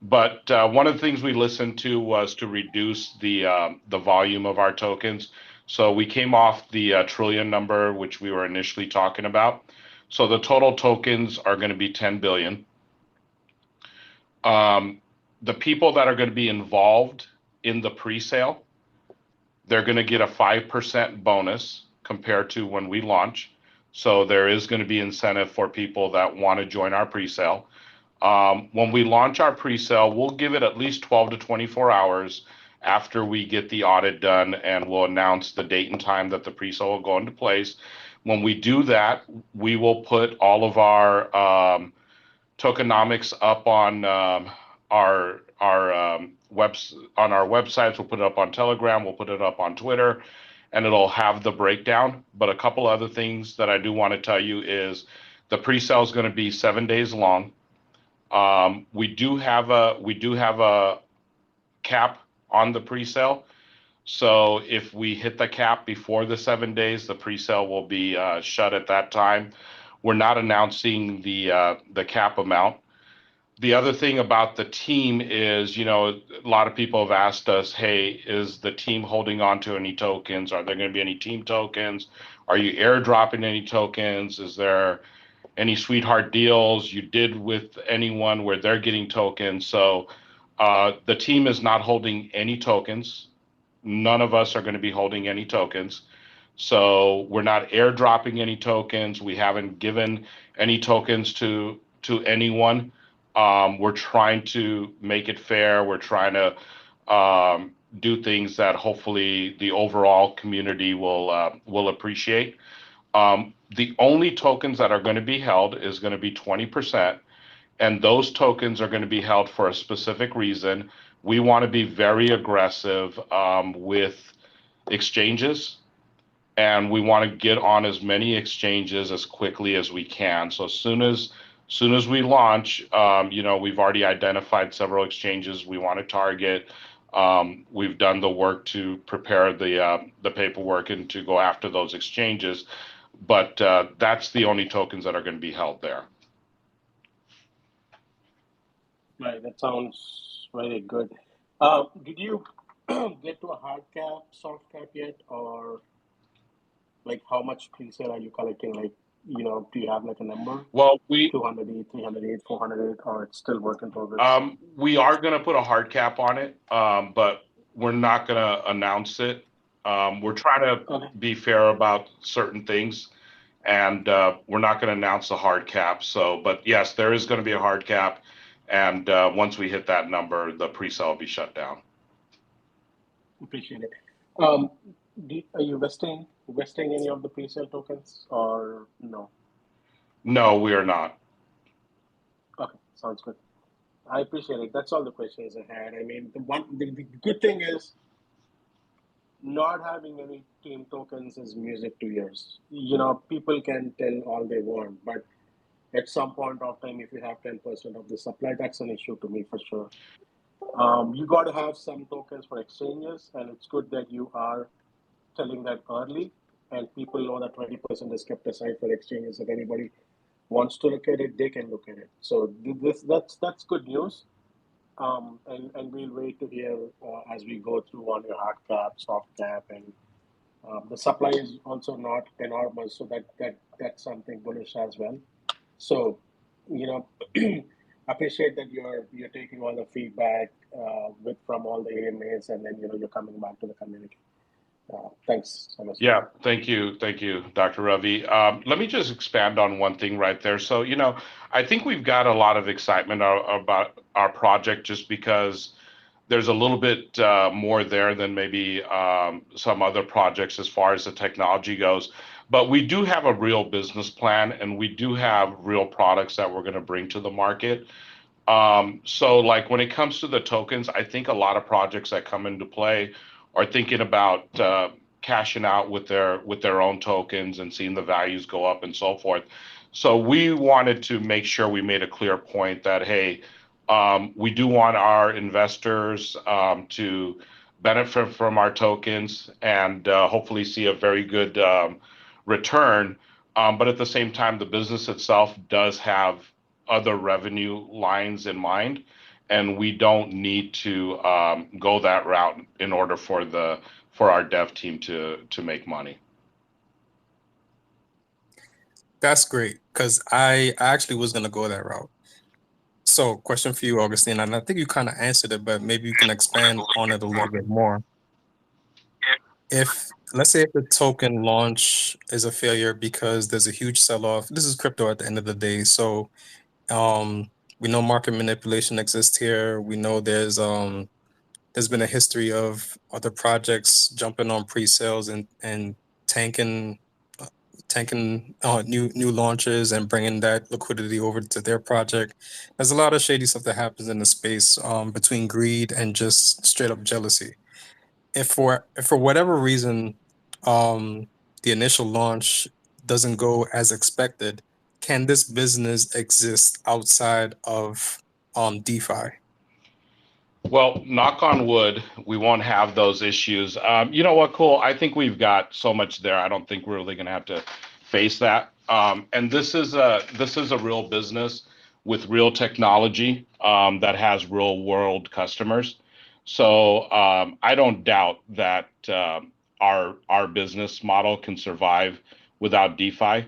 But one of the things we listened to was to reduce the volume of our tokens. So we came off the trillion number, which we were initially talking about. So the total tokens are going to be 10 billion. The people that are going to be involved in the pre-sale, they're going to get a 5% bonus compared to when we launch. So there is going to be incentive for people that want to join our pre-sale. When we launch our pre-sale, we'll give it at least 12 to 24 hours after we get the audit done, and we'll announce the date and time that the pre-sale will go into place. When we do that, we will put all of our tokenomics up on our websites. We'll put it up on Telegram. We'll put it up on Twitter, and it'll have the breakdown. But a couple other things that I do want to tell you is the pre-sale is going to be 7 days long. We do have a cap on the pre-sale. So if we hit the cap before the 7 days, the pre-sale will be shut at that time. We're not announcing the cap amount. The other thing about the team is, a lot of people have asked us, hey, is the team holding on to any tokens? Are there going to be any team tokens? Are you airdropping any tokens? Is there any sweetheart deals you did with anyone where they're getting tokens? So the team is not holding any tokens. None of us are going to be holding any tokens. So we're not airdropping any tokens. We haven't given any tokens to anyone. We're trying to make it fair. We're trying to do things that hopefully the overall community will appreciate. The only tokens that are going to be held is going to be 20%, and those tokens are going to be held for a specific reason. We want to be very aggressive with exchanges, and we want to get on as many exchanges as quickly as we can. So as soon as we launch, we've already identified several exchanges we want to target. We've done the work to prepare the paperwork and to go after those exchanges. But that's the only tokens that are going to be held there. Right, that sounds very good. Did you get to a hard cap, soft cap yet, or like how much pre-sale are you collecting? Like, do you have like a number? Well, we 208, 308, 408, or it's still work in progress? we are going to put a hard cap on it, but we're not going to announce it. We're trying to be fair about certain things, and we're not going to announce the hard cap. So, but yes, there is going to be a hard cap, and once we hit that number, the pre-sale will be shut down. Appreciate it. Are you vesting any of the pre-sale tokens or no? No, we are not. Okay, sounds good. I appreciate it. That's all the questions I had. I mean, the good thing is not having any team tokens is music to ears. People can tell all they want, but at some point of time, if you have 10% of the supply, that's an issue to me for sure. You got to have some tokens for exchanges, and it's good that you are telling that early, and people know that 20% is kept aside for exchanges. If anybody wants to look at it, they can look at it. So that's good news. And we'll wait to hear as we go through on your hard cap, soft cap, and the supply is also not enormous, so that's something bullish as well. So, appreciate that you're taking all the feedback from all the AMAs, and then you're coming back to the community. Thanks so much. Yeah, thank you, Dr. Ravi. Let me just expand on one thing right there. So, I think we've got a lot of excitement about our project just because there's a little bit more there than maybe some other projects as far as the technology goes. But we do have a real business plan, and we do have real products that we're going to bring to the market. So like when it comes to the tokens, I think a lot of projects that come into play are thinking about cashing out with their own tokens and seeing the values go up and so forth. So we wanted to make sure we made a clear point that, hey, we do want our investors to benefit from our tokens and hopefully see a very good return. But at the same time, the business itself does have other revenue lines in mind, and we don't need to go that route in order for our dev team to make money. That's great, because I actually was gonna go that route. So, question for you, Augustine, and I think you kind of answered it, but maybe you can expand on it a little bit more. If, let's say, if the token launch is a failure because there's a huge sell-off, this is crypto at the end of the day. So, um, we know market manipulation exists here. We know there's been a history of other projects jumping on pre-sales and tanking new launches and bringing that liquidity over to their project. There's a lot of shady stuff that happens in the space, between greed and just straight up jealousy. If for whatever reason, um, the initial launch doesn't go as expected, can this business exist outside of DeFi? Well, knock on wood, we won't have those issues. You know what, cool? I think we've got so much there. I don't think we're really going to have to face that. And this is a real business with real technology that has real world customers. So I don't doubt that our business model can survive without DeFi,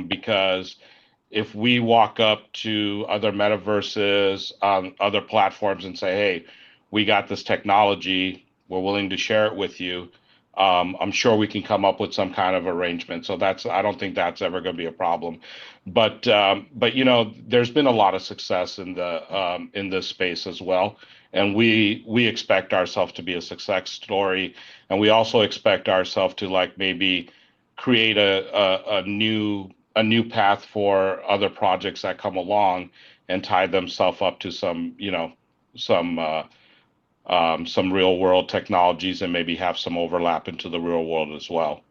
because if we walk up to other metaverses on other platforms and say, "Hey, we got this technology, we're willing to share it with you," I'm sure we can come up with some kind of arrangement. So I don't think that's ever going to be a problem. But there's been a lot of success in this space as well, and we expect ourselves to be a success story, and we also expect ourselves to like maybe create a new path for other projects that come along and tie themselves up to some some real world technologies and maybe have some overlap into the real world as well.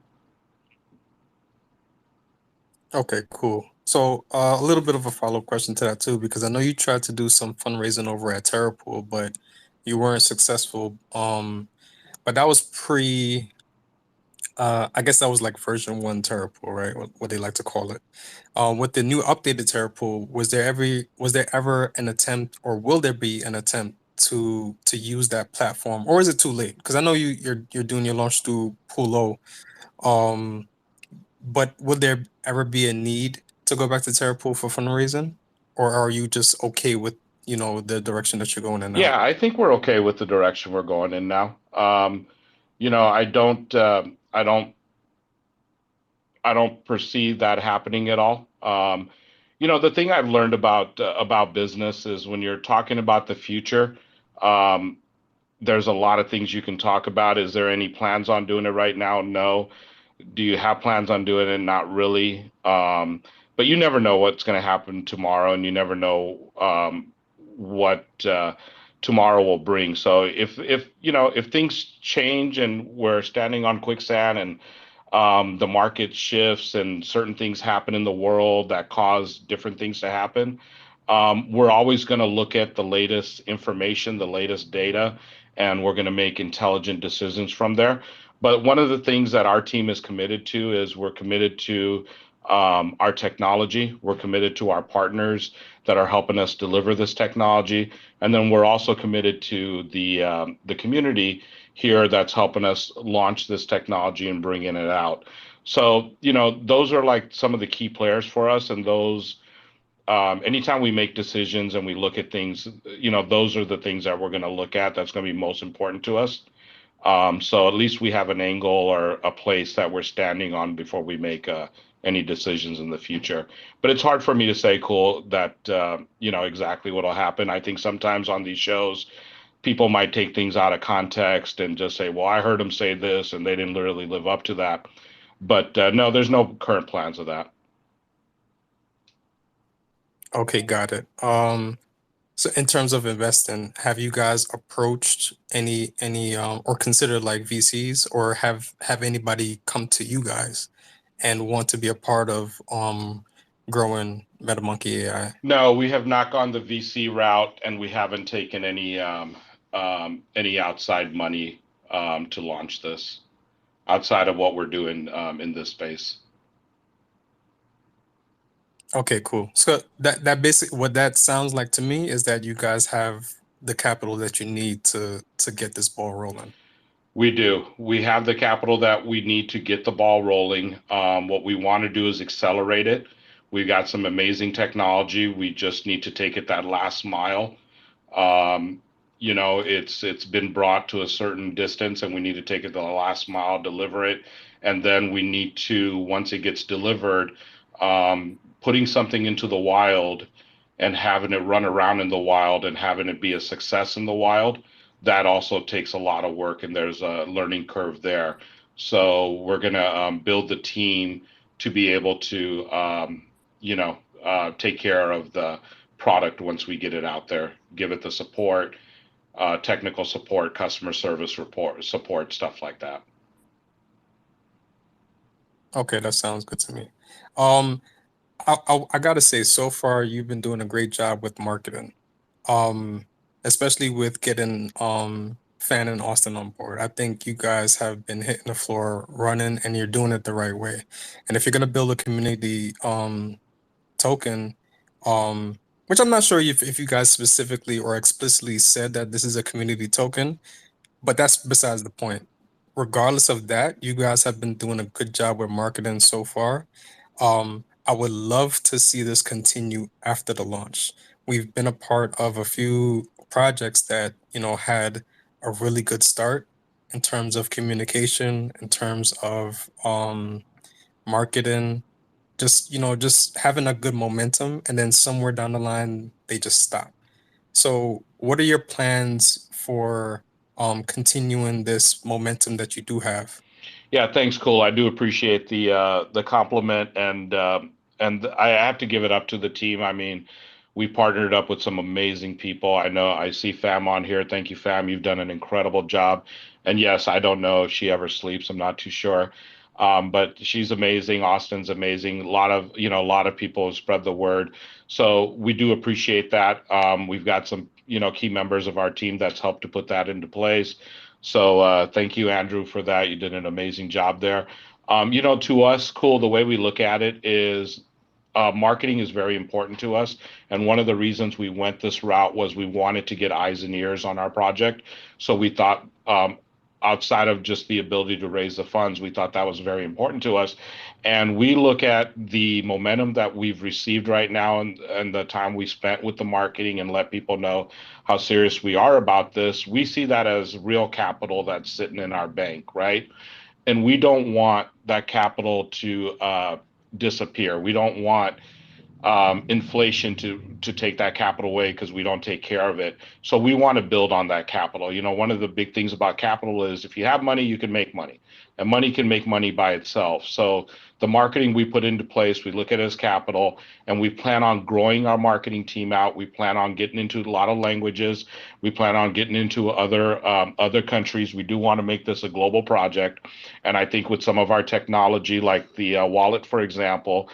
Okay, cool. So a little bit of a follow-up question to that too, because I know you tried to do some fundraising over at Terrapool, but you weren't successful. But that was pre, I guess that was like version one Terrapool, right? What they like to call it. With the new updated Terrapool, was there ever an attempt, or will there be an attempt to use that platform, or is it too late? Because I know you're doing your launch through Poolo. Um, but would there ever be a need to go back to Terrapool for fundraising, or are you just okay with the direction that you're going in now? Yeah, I think we're okay with the direction we're going in now. I don't perceive that happening at all. The thing I've learned about business is when you're talking about the future, um, there's a lot of things you can talk about. Is there any plans on doing it right now? No. Do you have plans on doing it? Not really. But you never know what's going to happen tomorrow, and you never know what tomorrow will bring. So if things change and we're standing on quicksand and the market shifts and certain things happen in the world that cause different things to happen, we're always going to look at the latest information, the latest data, and we're going to make intelligent decisions from there. But one of the things that our team is committed to is we're committed to our technology. We're committed to our partners that are helping us deliver this technology, and then we're also committed to the community here that's helping us launch this technology and bringing it out. So those are like some of the key players for us, and those anytime we make decisions and we look at things, those are the things that we're going to look at. That's going to be most important to us. So at least we have an angle or a place that we're standing on before we make any decisions in the future. But it's hard for me to say, cool, that exactly what'll happen. I think sometimes on these shows, people might take things out of context and just say, "Well, I heard him say this, and they didn't literally live up to that." But no, there's no current plans of that. Okay, got it. So in terms of investing, have you guys approached any or considered like VCs, or have anybody come to you guys and want to be a part of growing MetaMonkey AI? No, we have not gone the VC route, and we haven't taken any outside money to launch this outside of what we're doing in this space. Okay, cool. So that basically what that sounds like to me is that you guys have the capital that you need to get this ball rolling. We do. We have the capital that we need to get the ball rolling. What we want to do is accelerate it. We've got some amazing technology. We just need to take it that last mile. Um, it's been brought to a certain distance, and we need to take it the last mile, deliver it, and then we need to, once it gets delivered, putting something into the wild and having it run around in the wild and having it be a success in the wild. That also takes a lot of work, and there's a learning curve there. So we're gonna build the team to be able to, take care of the product once we get it out there, give it the support, technical support, customer service support, stuff like that. Okay, that sounds good to me. Um, I gotta say, so far you've been doing a great job with marketing, um, especially with getting Fan and Austin on board. I think you guys have been hitting the floor running, and you're doing it the right way. And if you're gonna build a community token, which I'm not sure if you guys specifically or explicitly said that this is a community token, but that's besides the point. Regardless of that, you guys have been doing a good job with marketing so far. I would love to see this continue after the launch. We've been a part of a few projects that, had a really good start in terms of communication, in terms of marketing, just having a good momentum, and then somewhere down the line they just stop. So, what are your plans for continuing this momentum that you do have? Yeah, thanks, Cole. I do appreciate the compliment, and I have to give it up to the team. I mean, we partnered up with some amazing people. I know I see Fam on here. Thank you, Fam. You've done an incredible job. And yes, I don't know if she ever sleeps. I'm not too sure. But she's amazing. Austin's amazing. A lot of people have spread the word. So we do appreciate that. We've got some, key members of our team that's helped to put that into place. So thank you, Andrew, for that. You did an amazing job there. To us, cool. The way we look at it is marketing is very important to us. And one of the reasons we went this route was we wanted to get eyes and ears on our project. So we thought, outside of just the ability to raise the funds, we thought that was very important to us. And we look at the momentum that we've received right now, and the time we spent with the marketing and let people know how serious we are about this. We see that as real capital that's sitting in our bank, right? And we don't want that capital to disappear. We don't want inflation to take that capital away because we don't take care of it. So we want to build on that capital. One of the big things about capital is if you have money, you can make money, and money can make money by itself. So the marketing we put into place, we look at it as capital, and we plan on growing our marketing team out. We plan on getting into a lot of languages. We plan on getting into other countries. We do want to make this a global project, and I think with some of our technology, like the wallet, for example.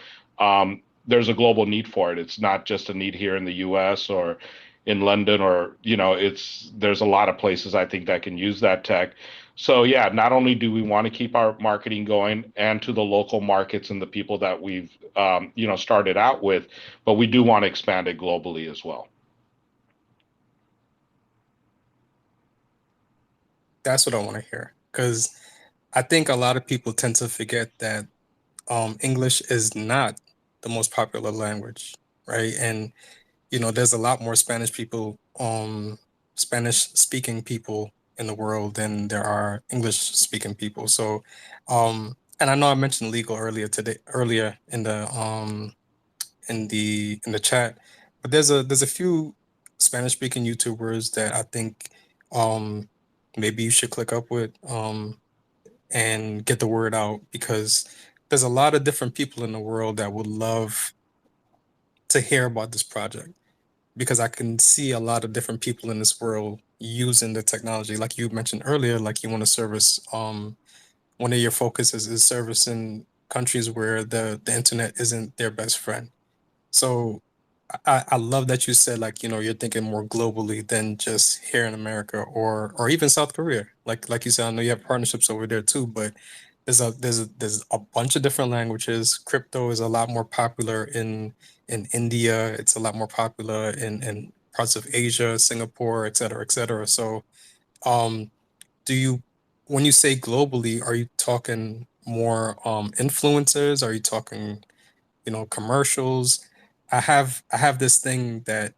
There's a global need for it. It's not just a need here in the US or in London, or there's a lot of places I think that can use that tech. So yeah, not only do we want to keep our marketing going and to the local markets and the people that we've started out with, but we do want to expand it globally as well. That's what I want to hear, because I think a lot of people tend to forget that English is not the most popular language, right? And there's a lot more Spanish speaking people in the world than there are English speaking people. So, and I know I mentioned legal earlier in the chat, but there's a few Spanish speaking YouTubers that I think um maybe you should click up with and get the word out, because there's a lot of different people in the world that would love to hear about this project, because I can see a lot of different people in this world using the technology. Like you mentioned earlier, like you want to service one of your focuses is servicing countries where the internet isn't their best friend. So I love that you said, like, you're thinking more globally than just here in America or even South Korea. Like you said, I know you have partnerships over there too, but there's a bunch of different languages. Crypto is a lot more popular in India. It's a lot more popular in parts of Asia, Singapore, et cetera, et cetera. So, um, do you when you say globally, are you talking more influencers? Are you talking, commercials? I have this thing that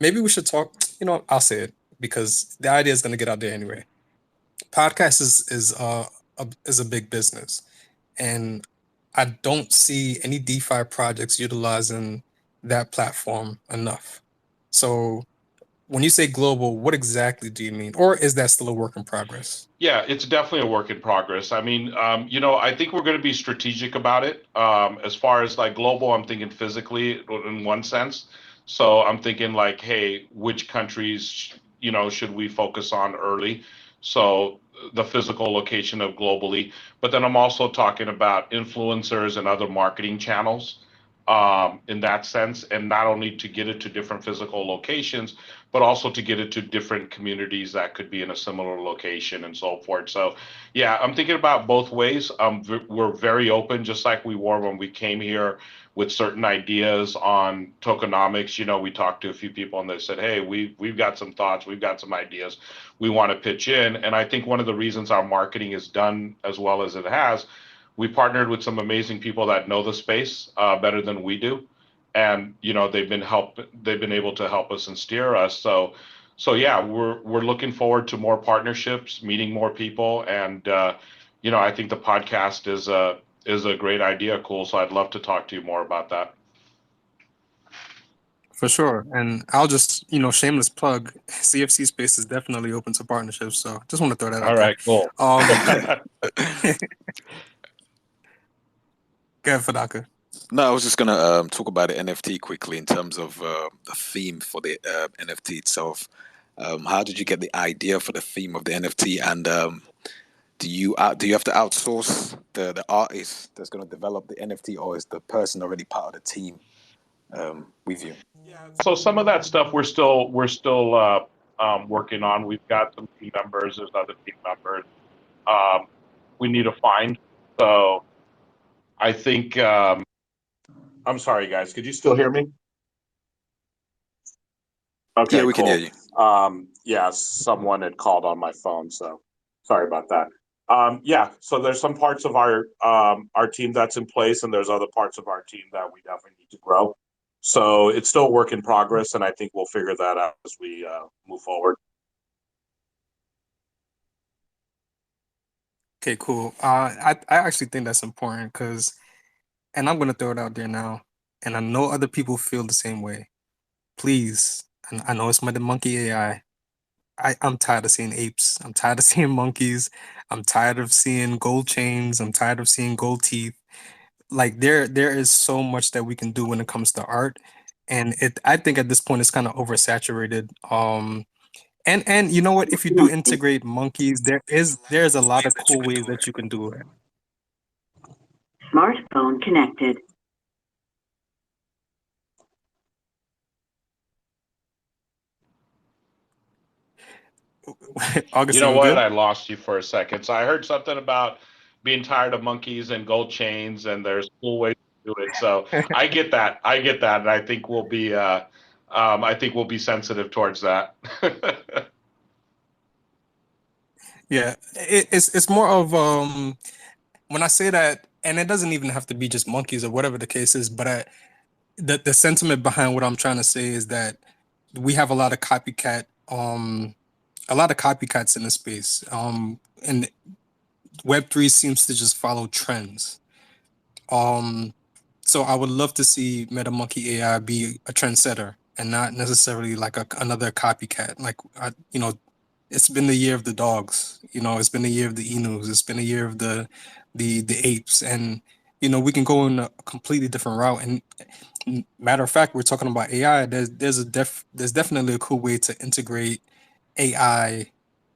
maybe we should talk. I'll say it because the idea is going to get out there anyway. Podcast is a big business, and I don't see any DeFi projects utilizing that platform enough. So when you say global, what exactly do you mean? Or is that still a work in progress? Yeah, it's definitely a work in progress. I mean, I think we're going to be strategic about it. As far as like global, I'm thinking physically in one sense. So I'm thinking like, hey, which countries, should we focus on early? So the physical location of globally. But then I'm also talking about influencers and other marketing channels in that sense, and not only to get it to different physical locations, but also to get it to different communities that could be in a similar location and so forth. So, yeah, I'm thinking about both ways. We're very open, just like we were when we came here with certain ideas on tokenomics. We talked to a few people and they said, "Hey, we've got some thoughts, we've got some ideas, we want to pitch in." And I think one of the reasons our marketing is done as well as it has, we partnered with some amazing people that know the space better than we do, and they've been able to help us and steer us. So yeah, we're looking forward to more partnerships, meeting more people, and I think the podcast is a great idea, cool. So I'd love to talk to you more about that. For sure. And I'll just, shameless plug, CFC Space is definitely open to partnerships. So just want to throw that All out there. right, cool. Go ahead, Fadaka. No, I was just gonna talk about the NFT quickly in terms of the theme for the NFT itself. How did you get the idea for the theme of the NFT, and do you have to outsource the artist that's going to develop the NFT, or is the person already part of the team with you? So some of that stuff we're still working on. We've got some team members. There's other team members um, we need to find. So I think. I'm sorry, guys. Could you still hear me? Yeah, Okay, we can hear cool. you. Yeah, someone had called on my phone, so sorry about that. Yeah, so there's some parts of our team that's in place, and there's other parts of our team that we definitely need to grow. So it's still a work in progress, and I think we'll figure that out as we move forward. Okay, cool. I actually think that's important because, and I'm going to throw it out there now, and I know other people feel the same way. Please, and I know it's MetaMonkey AI. I'm tired of seeing apes. I'm tired of seeing monkeys. I'm tired of seeing gold chains. I'm tired of seeing gold teeth. Like there is so much that we can do when it comes to art, and I think at this point it's kind of oversaturated. And you know what? If you do integrate monkeys, there's a lot of cool ways that you can do it. Smartphone connected. You Augustine, know you what? good? I lost you for a second. So I heard something about being tired of monkeys and gold chains, and there's cool ways to do it. So I get that. I get that, and I think we'll be sensitive towards that. Yeah, it's more of when I say that, and it doesn't even have to be just monkeys or whatever the case is, but the sentiment behind what I'm trying to say is that we have a lot of copycats in the space. And Web3 seems to just follow trends. Um, so I would love to see MetaMonkey AI be a trendsetter and not necessarily like another copycat. Like it's been the year of the dogs. It's been the year of the emus. It's been a year of the apes, and we can go in a completely different route. And matter of fact, we're talking about AI. There's definitely a cool way to integrate AI,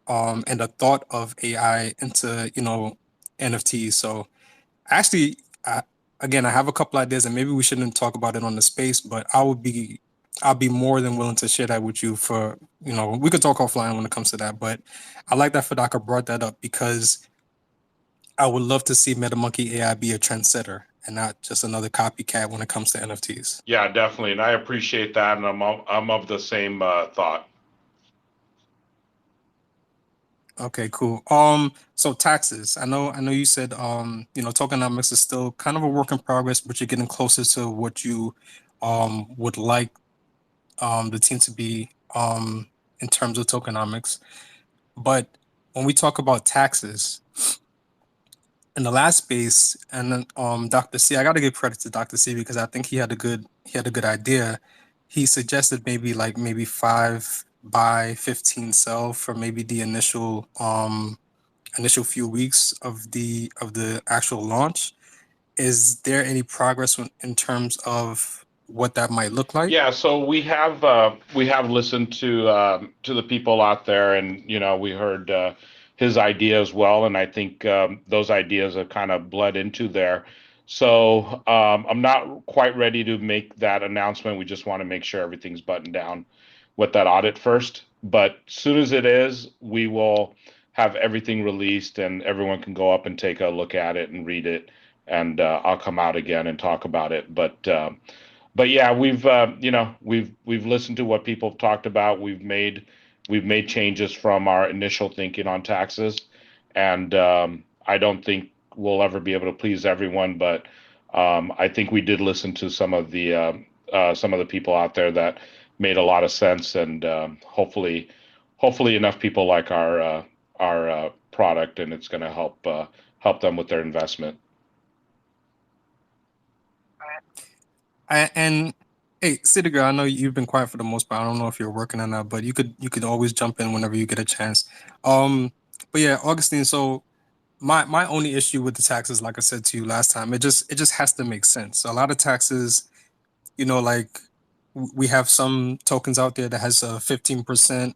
and the thought of AI into NFTs. So actually, again, I have a couple ideas, and maybe we shouldn't talk about it on the space, but I'll be more than willing to share that with you. For we could talk offline when it comes to that. But I like that Fadaka brought that up because I would love to see MetaMonkey AI be a trendsetter and not just another copycat when it comes to NFTs. Yeah, definitely, and I appreciate that, and I'm of the same thought. Okay, cool. So taxes. I know you said tokenomics is still kind of a work in progress, but you're getting closer to what you would like the team to be in terms of tokenomics. But when we talk about taxes in the last space, and then Dr. C, I got to give credit to Dr. C because I think he had a good idea. He suggested maybe 5 buy 15 sell for maybe the initial few weeks of the actual launch. Is there any progress in terms of what that might look like? Yeah, so we have listened to the people out there, and we heard his idea as well, and I think those ideas have kind of bled into there. So I'm not quite ready to make that announcement. We just want to make sure everything's buttoned down with that audit first. But soon as it is, we will have everything released, and everyone can go up and take a look at it and read it, and I'll come out again and talk about it. But yeah, we've listened to what people have talked about. We've made changes from our initial thinking on taxes, and I don't think we'll ever be able to please everyone, but I think we did listen to some of the people out there that made a lot of sense, and hopefully enough people like our product, and it's going to help them with their investment. And hey, City Girl, I know you've been quiet for the most part. I don't know if you're working on that, but you could always jump in whenever you get a chance. Um, but yeah, Augustine. So my only issue with the taxes, like I said to you last time, it just has to make sense. A lot of taxes, like we have some tokens out there that has 15%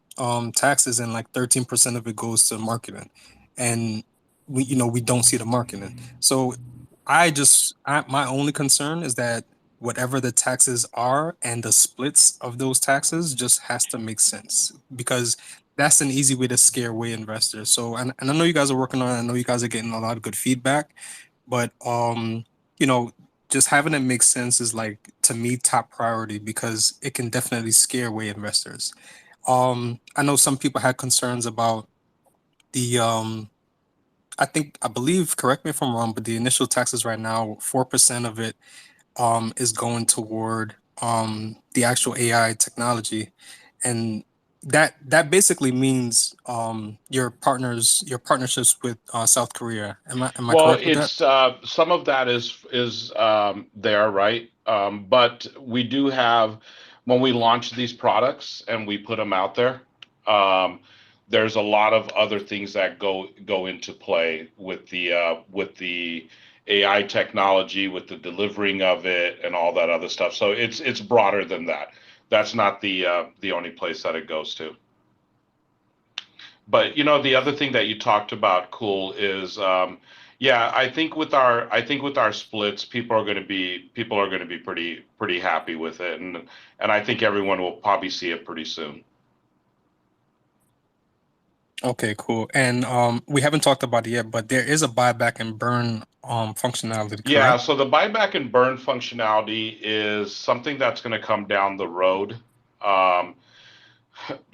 taxes and like 13% of it goes to marketing, and we don't see the marketing. So my only concern is that whatever the taxes are and the splits of those taxes just has to make sense, because that's an easy way to scare away investors. So, and I know you guys are working on it. I know you guys are getting a lot of good feedback, but you know just having it make sense is, like, to me, top priority, because it can definitely scare away investors. I know some people had concerns about the I believe, correct me if I'm wrong, but the initial taxes right now, 4% of it is going toward the actual AI technology, and that basically means your partnerships with South Korea. Am I Well, correct with that? it's some of that is there, right? But we do have, when we launch these products and we put them out there, um, there's a lot of other things that go into play with the AI technology, with the delivering of it, and all that other stuff. So it's broader than that. That's not the only place that it goes to. But the other thing that you talked about, cool, is yeah, I think with our splits, people are going to be pretty happy with it, and I think everyone will probably see it pretty soon. Okay, cool. And we haven't talked about it yet, but there is a buyback and burn functionality, Yeah, correct? so the buyback and burn functionality is something that's going to come down the road. Um,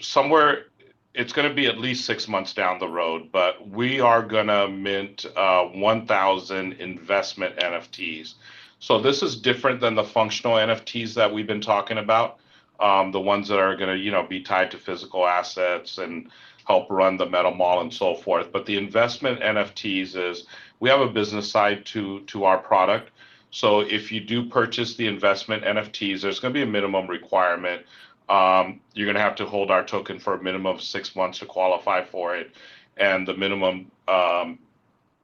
Somewhere it's going to be at least 6 months down the road, but we are going to mint 1,000 investment NFTs. So this is different than the functional NFTs that we've been talking about, the ones that are going to be tied to physical assets and help run the metal mall and so forth. But the investment NFTs is, we have a business side to our product. So if you do purchase the investment NFTs, there's going to be a minimum requirement. You're going to have to hold our token for a minimum of 6 months to qualify for it. And the minimum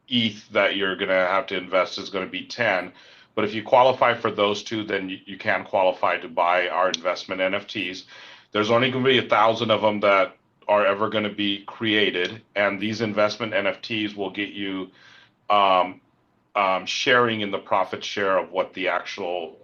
ETH that you're going to have to invest is going to be 10. But if you qualify for those two, then you can qualify to buy our investment NFTs. There's only going to be 1,000 of them that are ever going to be created. And these investment NFTs will get you um, sharing in the profit share of what the actual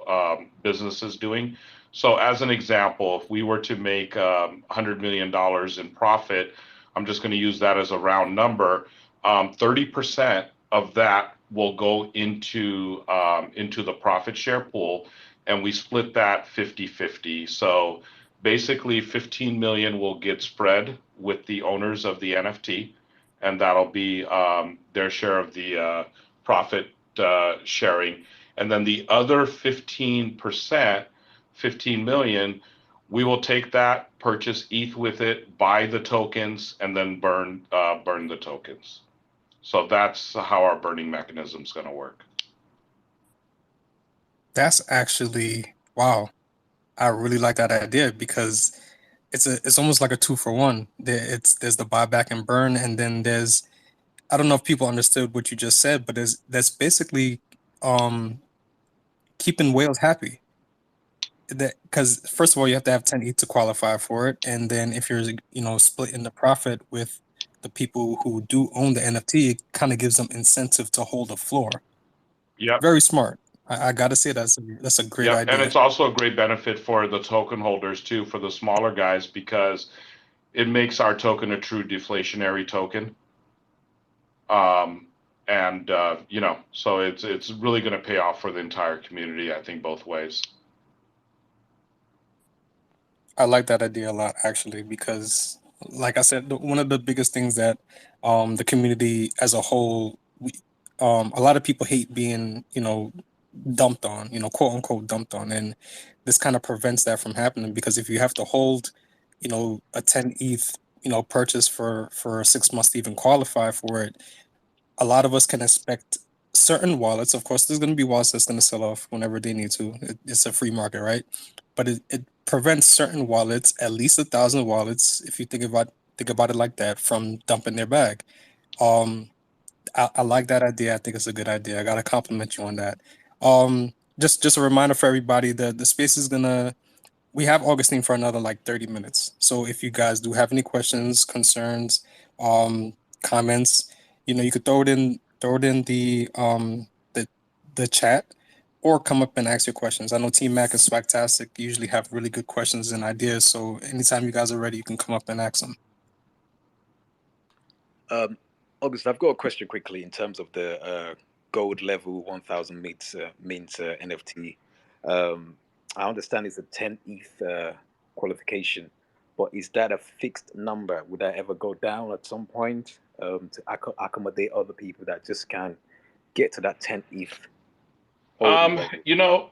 business is doing. So, as an example, if we were to make $100 million in profit, I'm just going to use that as a round number. 30% of that will go into the profit share pool, and we split that 50-50. So basically 15 million will get spread with the owners of the NFT, and that'll be their share of the profit sharing. And then the other 15%, 15 million, we will take that, purchase ETH with it, buy the tokens, and then burn the tokens. So that's how our burning mechanism is going to work. That's actually wow. I really like that idea because it's almost like a 2-for-1. There's the buyback and burn, and then there's I don't know if people understood what you just said, but that's basically um keeping whales happy. That because first of all, you have to have 10 ETH to qualify for it, and then if you're splitting the profit with the people who do own the NFT, it kind of gives them incentive to hold the floor. Yep. Very smart. I gotta say that's a great Yep. And idea. it's also a great benefit for the token holders too, for the smaller guys, because it makes our token a true deflationary token. And so it's really going to pay off for the entire community, I think, both ways. I like that idea a lot, actually, because, like I said, one of the biggest things that the community as a whole, a lot of people hate being, dumped on, quote unquote dumped on, and this kind of prevents that from happening because if you have to hold, a 10 ETH, purchase for 6 months to even qualify for it, a lot of us can expect certain wallets. Of course, there's going to be wallets that's going to sell off whenever they need to. It's a free market, right? But it prevents certain wallets, at least 1,000 wallets, if you think about it like that, from dumping their bag. Um, I like that idea. I think it's a good idea. I gotta compliment you on that. Just a reminder for everybody that the space is gonna we have Augustine for another like 30 minutes. So if you guys do have any questions, concerns, um, comments, you could throw it in the chat or come up and ask your questions. I know Team Mac and Swagtastic usually have really good questions and ideas. So anytime you guys are ready, you can come up and ask them. August, I've got a question quickly in terms of the gold level 1000 mint NFT. I understand it's a 10 ETH qualification, but is that a fixed number? Would that ever go down at some point to accommodate other people that just can't get to that 10 ETH holding level?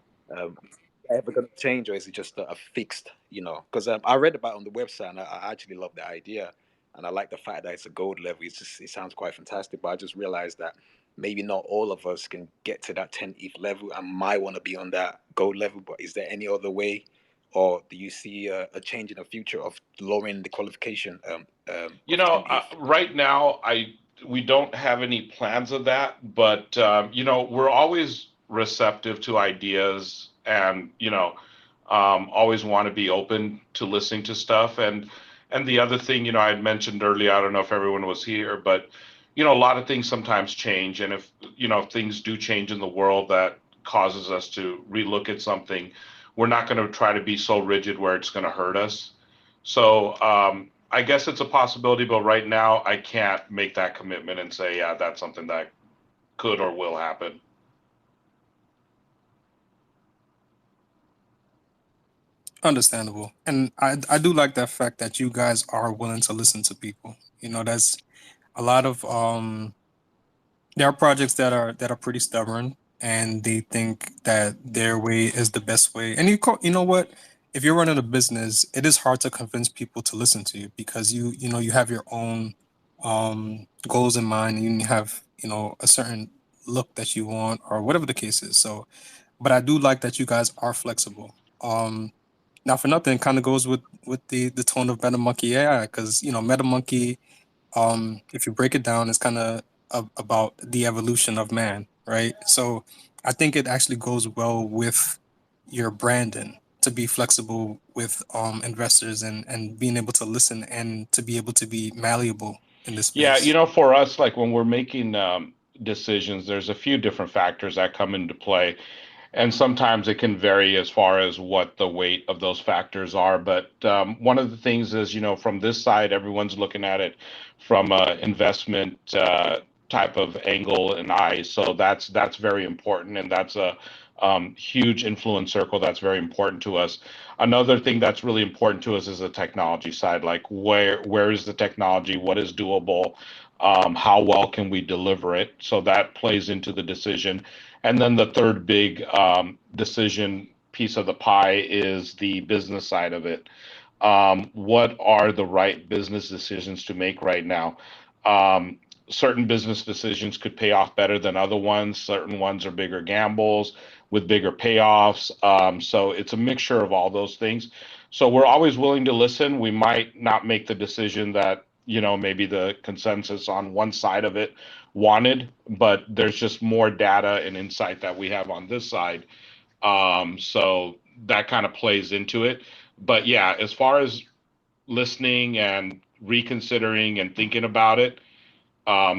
Ever going to change, or is it just a fixed? Because I read about it on the website, and I actually love the idea, and I like the fact that it's a gold level. It sounds quite fantastic. But I just realized that maybe not all of us can get to that 10 ETH level, and might want to be on that gold level. But is there any other way, or do you see a change in the future of lowering the qualification? Right now, we don't have any plans of that, but we're always receptive to ideas, and always want to be open to listening to stuff. And the other thing, I had mentioned earlier, I don't know if everyone was here, but a lot of things sometimes change, and if things do change in the world that causes us to relook at something, we're not going to try to be so rigid where it's going to hurt us. So I guess it's a possibility, but right now I can't make that commitment and say, yeah, that's something that could or will happen. Understandable. And I do like that fact that you guys are willing to listen to people. That's a lot of there are projects that are pretty stubborn and they think that their way is the best way. And you know what? If you're running a business, it is hard to convince people to listen to you because you have your own goals in mind and you have, a certain look that you want or whatever the case is. So, but I do like that you guys are flexible. Not for nothing, kind of goes with the tone of MetaMonkey AI because MetaMonkey, if you break it down, it's kind of about the evolution of man, right? So I think it actually goes well with your branding to be flexible with investors and being able to listen and to be able to be malleable in this Yeah, space. for us, like when we're making decisions, there's a few different factors that come into play. And sometimes it can vary as far as what the weight of those factors are. But one of the things is, from this side, everyone's looking at it from an investment type of angle and eye. So that's very important, and that's a huge influence circle that's very important to us. Another thing that's really important to us is the technology side. Like where is the technology? What is doable? How well can we deliver it? So that plays into the decision. And then the third big decision piece of the pie is the business side of it. What are the right business decisions to make right now? Um, Certain business decisions could pay off better than other ones. Certain ones are bigger gambles with bigger payoffs. So it's a mixture of all those things. So we're always willing to listen. We might not make the decision that, maybe the consensus on one side of it wanted, but there's just more data and insight that we have on this side. So that kind of plays into it. But yeah, as far as listening and reconsidering and thinking about it,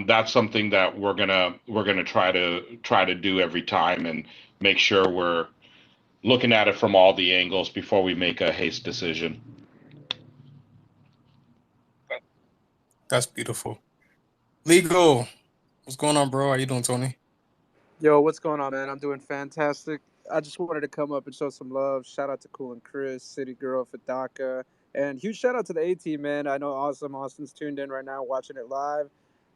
that's something that we're gonna try to do every time and make sure we're looking at it from all the angles before we make a haste decision. That's beautiful. Legal. What's going on, bro? How you doing, Tony? Yo, what's going on, man? I'm doing fantastic. I just wanted to come up and show some love. Shout out to Cool and Chris, City Girl, Fadaka, and huge shout out to the A team, man. I know Austin's tuned in right now, watching it live,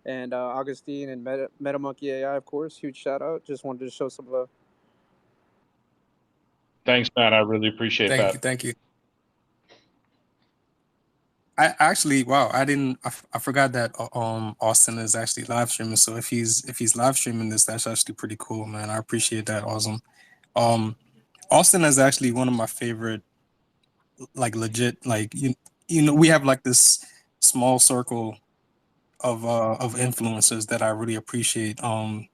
and Augustin and MetaMonkey AI, of course. Huge shout out. Just wanted to show some love. Thanks, man. I really appreciate Thank that. you, thank you. I actually, wow, I forgot that Austin is actually live streaming. So if he's live streaming this, that's actually pretty cool, man. I appreciate that. Awesome. Um, Austin is actually one of my favorite, like legit, like we have like this small circle of influencers that I really appreciate.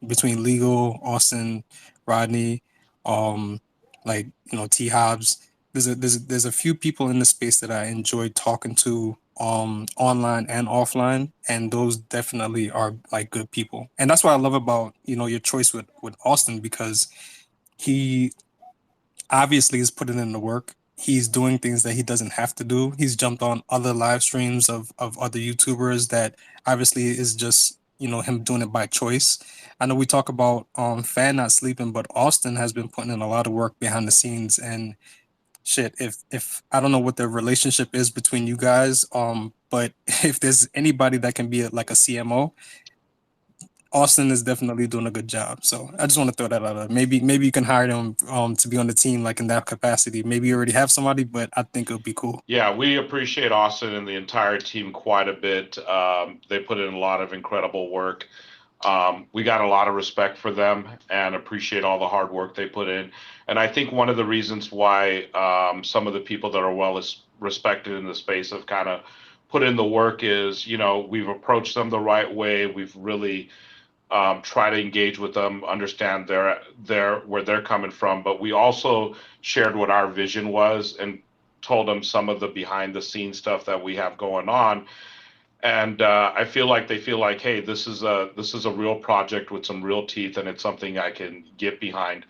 Between Legal, Austin, Rodney, um, like T Hobbs. There's a few people in the space that I enjoy talking to online and offline, and those definitely are like good people. And that's what I love about your choice with Austin, because he obviously is putting in the work. He's doing things that he doesn't have to do. He's jumped on other live streams of other YouTubers that obviously is just him doing it by choice. I know we talk about Fan not sleeping, but Austin has been putting in a lot of work behind the scenes. And shit, if I don't know what the relationship is between you guys, but if there's anybody that can be like a CMO, Austin is definitely doing a good job. So I just want to throw that out there. Maybe you can hire him to be on the team, like in that capacity. Maybe you already have somebody, but I think it would be cool. Yeah, we appreciate Austin and the entire team quite a bit. They put in a lot of incredible work. We got a lot of respect for them and appreciate all the hard work they put in. And I think one of the reasons why some of the people that are well respected in the space have kind of put in the work is, we've approached them the right way. We've really try to engage with them, understand their where they're coming from. But we also shared what our vision was and told them some of the behind the scenes stuff that we have going on. And I feel like they feel like, hey, this is a real project with some real teeth, and it's something I can get behind.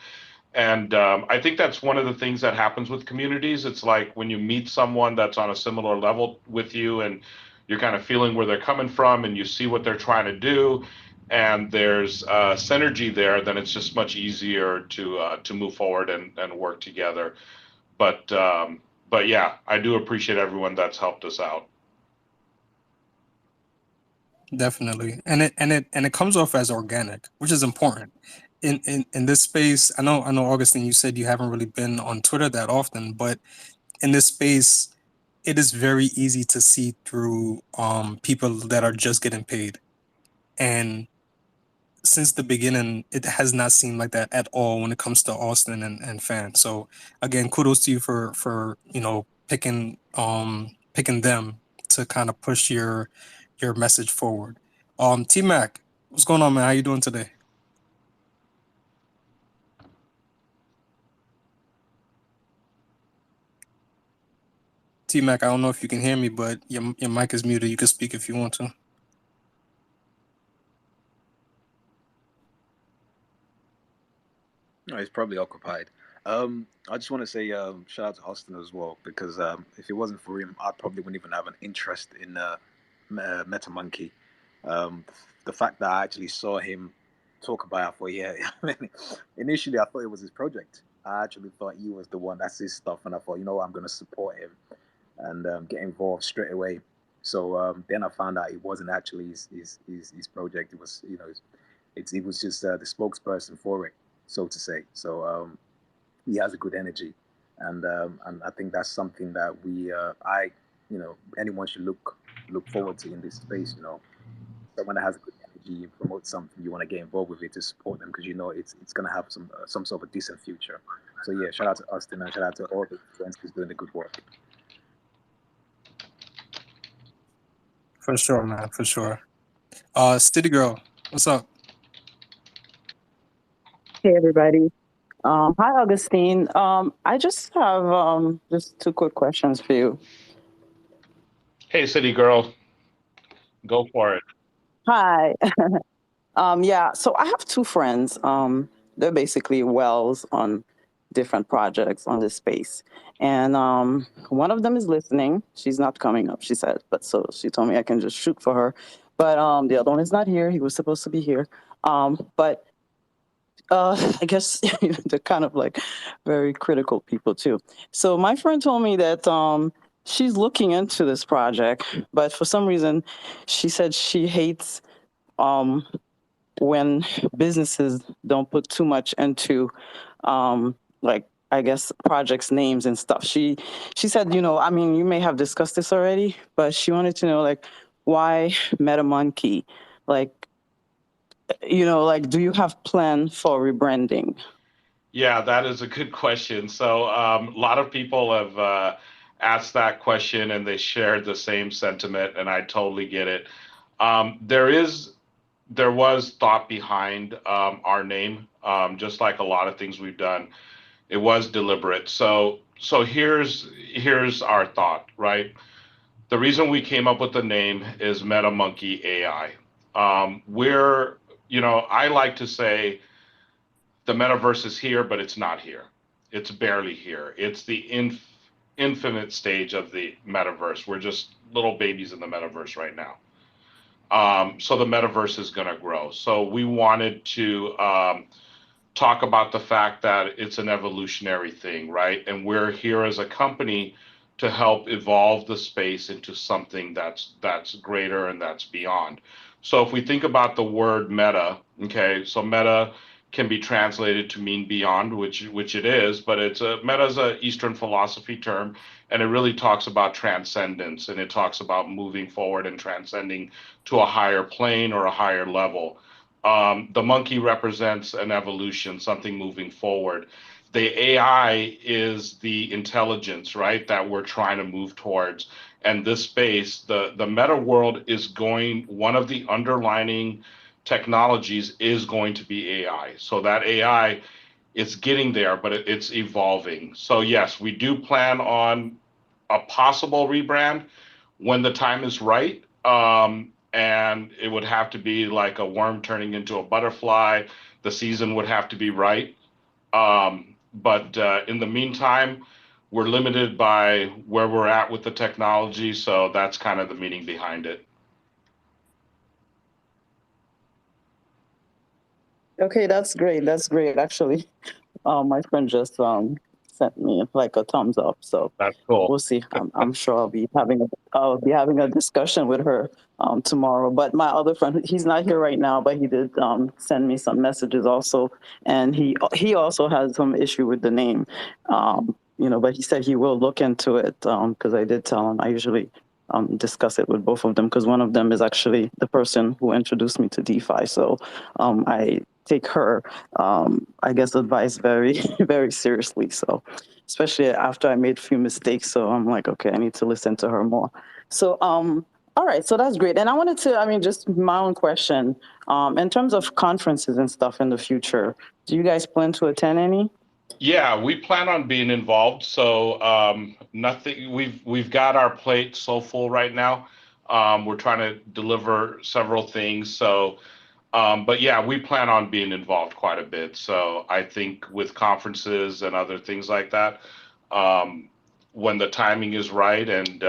And I think that's one of the things that happens with communities. It's like when you meet someone that's on a similar level with you, and you're kind of feeling where they're coming from, and you see what they're trying to do, and there's synergy there, then it's just much easier to move forward and work together. But but yeah, I do appreciate everyone that's helped us out. Definitely, and it comes off as organic, which is important. In this space, I know Augustine, you said you haven't really been on Twitter that often, but in this space, it is very easy to see through people that are just getting paid. And since the beginning, it has not seemed like that at all when it comes to Austin and fans. So again, kudos to you for picking them to kind of push your message forward. T Mac, what's going on, man? How you doing today? T Mac, I don't know if you can hear me, but your mic is muted. You can speak if you want to. No, he's probably occupied. I just want to say shout out to Austin as well, because if it wasn't for him, I probably wouldn't even have an interest in MetaMonkey. Um, the fact that I actually saw him talk about it, I thought, yeah, I mean, initially I thought it was his project. I actually thought he was the one, that's his stuff. And I thought, you know what, I'm going to support him and get involved straight away. So then I found out it wasn't actually his project. It was, it was just the spokesperson for it, so to say. So he has a good energy, and I think that's something that anyone should look forward to in this space. Someone that has a good energy, promotes something, you want to get involved with it to support them because it's going to have some sort of a decent future. So yeah, shout out to Austin and shout out to all the influencers doing the good work. For sure, man. For sure. City Girl, what's up? Hey everybody. Hi Augustine. I just have just two quick questions for you. Hey, city girl, go for it. Hi. Yeah, so I have two friends. They're basically wells on different projects on this space. And one of them is listening. She's not coming up, she said, but so she told me I can just shoot for her. But the other one is not here. He was supposed to be here. But I guess they're kind of like very critical people too. So my friend told me that she's looking into this project, but for some reason, she said she hates um, when businesses don't put too much into like I guess projects names and stuff. She said, I mean, you may have discussed this already, but she wanted to know like why MetaMonkey, like like do you have plan for rebranding? Yeah, that is a good question. So, a lot of people have asked that question and they shared the same sentiment, and I totally get it. There was thought behind our name, just like a lot of things we've done. It was deliberate. So here's our thought, right? The reason we came up with the name is MetaMonkey AI. I like to say the metaverse is here, but it's not here. It's barely here. It's the infinite stage of the metaverse. We're just little babies in the metaverse right now. So the metaverse is going to grow. So we wanted to talk about the fact that it's an evolutionary thing, right? And we're here as a company to help evolve the space into something that's greater and that's beyond. So if we think about the word meta, okay, so meta can be translated to mean beyond, which it is, but meta is a Eastern philosophy term, and it really talks about transcendence, and it talks about moving forward and transcending to a higher plane or a higher level. The monkey represents an evolution, something moving forward. The AI is the intelligence, right, that we're trying to move towards. And this space, the meta world is one of the underlining technologies is going to be AI. So that AI is getting there, but it's evolving. So yes, we do plan on a possible rebrand when the time is right. And it would have to be like a worm turning into a butterfly. The season would have to be right. But in the meantime, we're limited by where we're at with the technology. So that's kind of the meaning behind it. Okay, that's great. That's great. Actually, my friend just sent me like a thumbs up. So That's cool. we'll see. I'm sure I'll be having a discussion with her tomorrow. But my other friend, he's not here right now, but he did send me some messages also, and he also has some issue with the name. But he said he will look into it because I did tell him I usually discuss it with both of them because one of them is actually the person who introduced me to DeFi. So I take her, I guess, advice very, very seriously. So, especially after I made a few mistakes. So I'm like, okay, I need to listen to her more. So, all right, so that's great. And I wanted to, I mean, just my own question, in terms of conferences and stuff in the future, do you guys plan to attend any? Yeah, we plan on being involved. So nothing. We've got our plate so full right now. We're trying to deliver several things. So, but yeah, we plan on being involved quite a bit. So I think with conferences and other things like that, when the timing is right and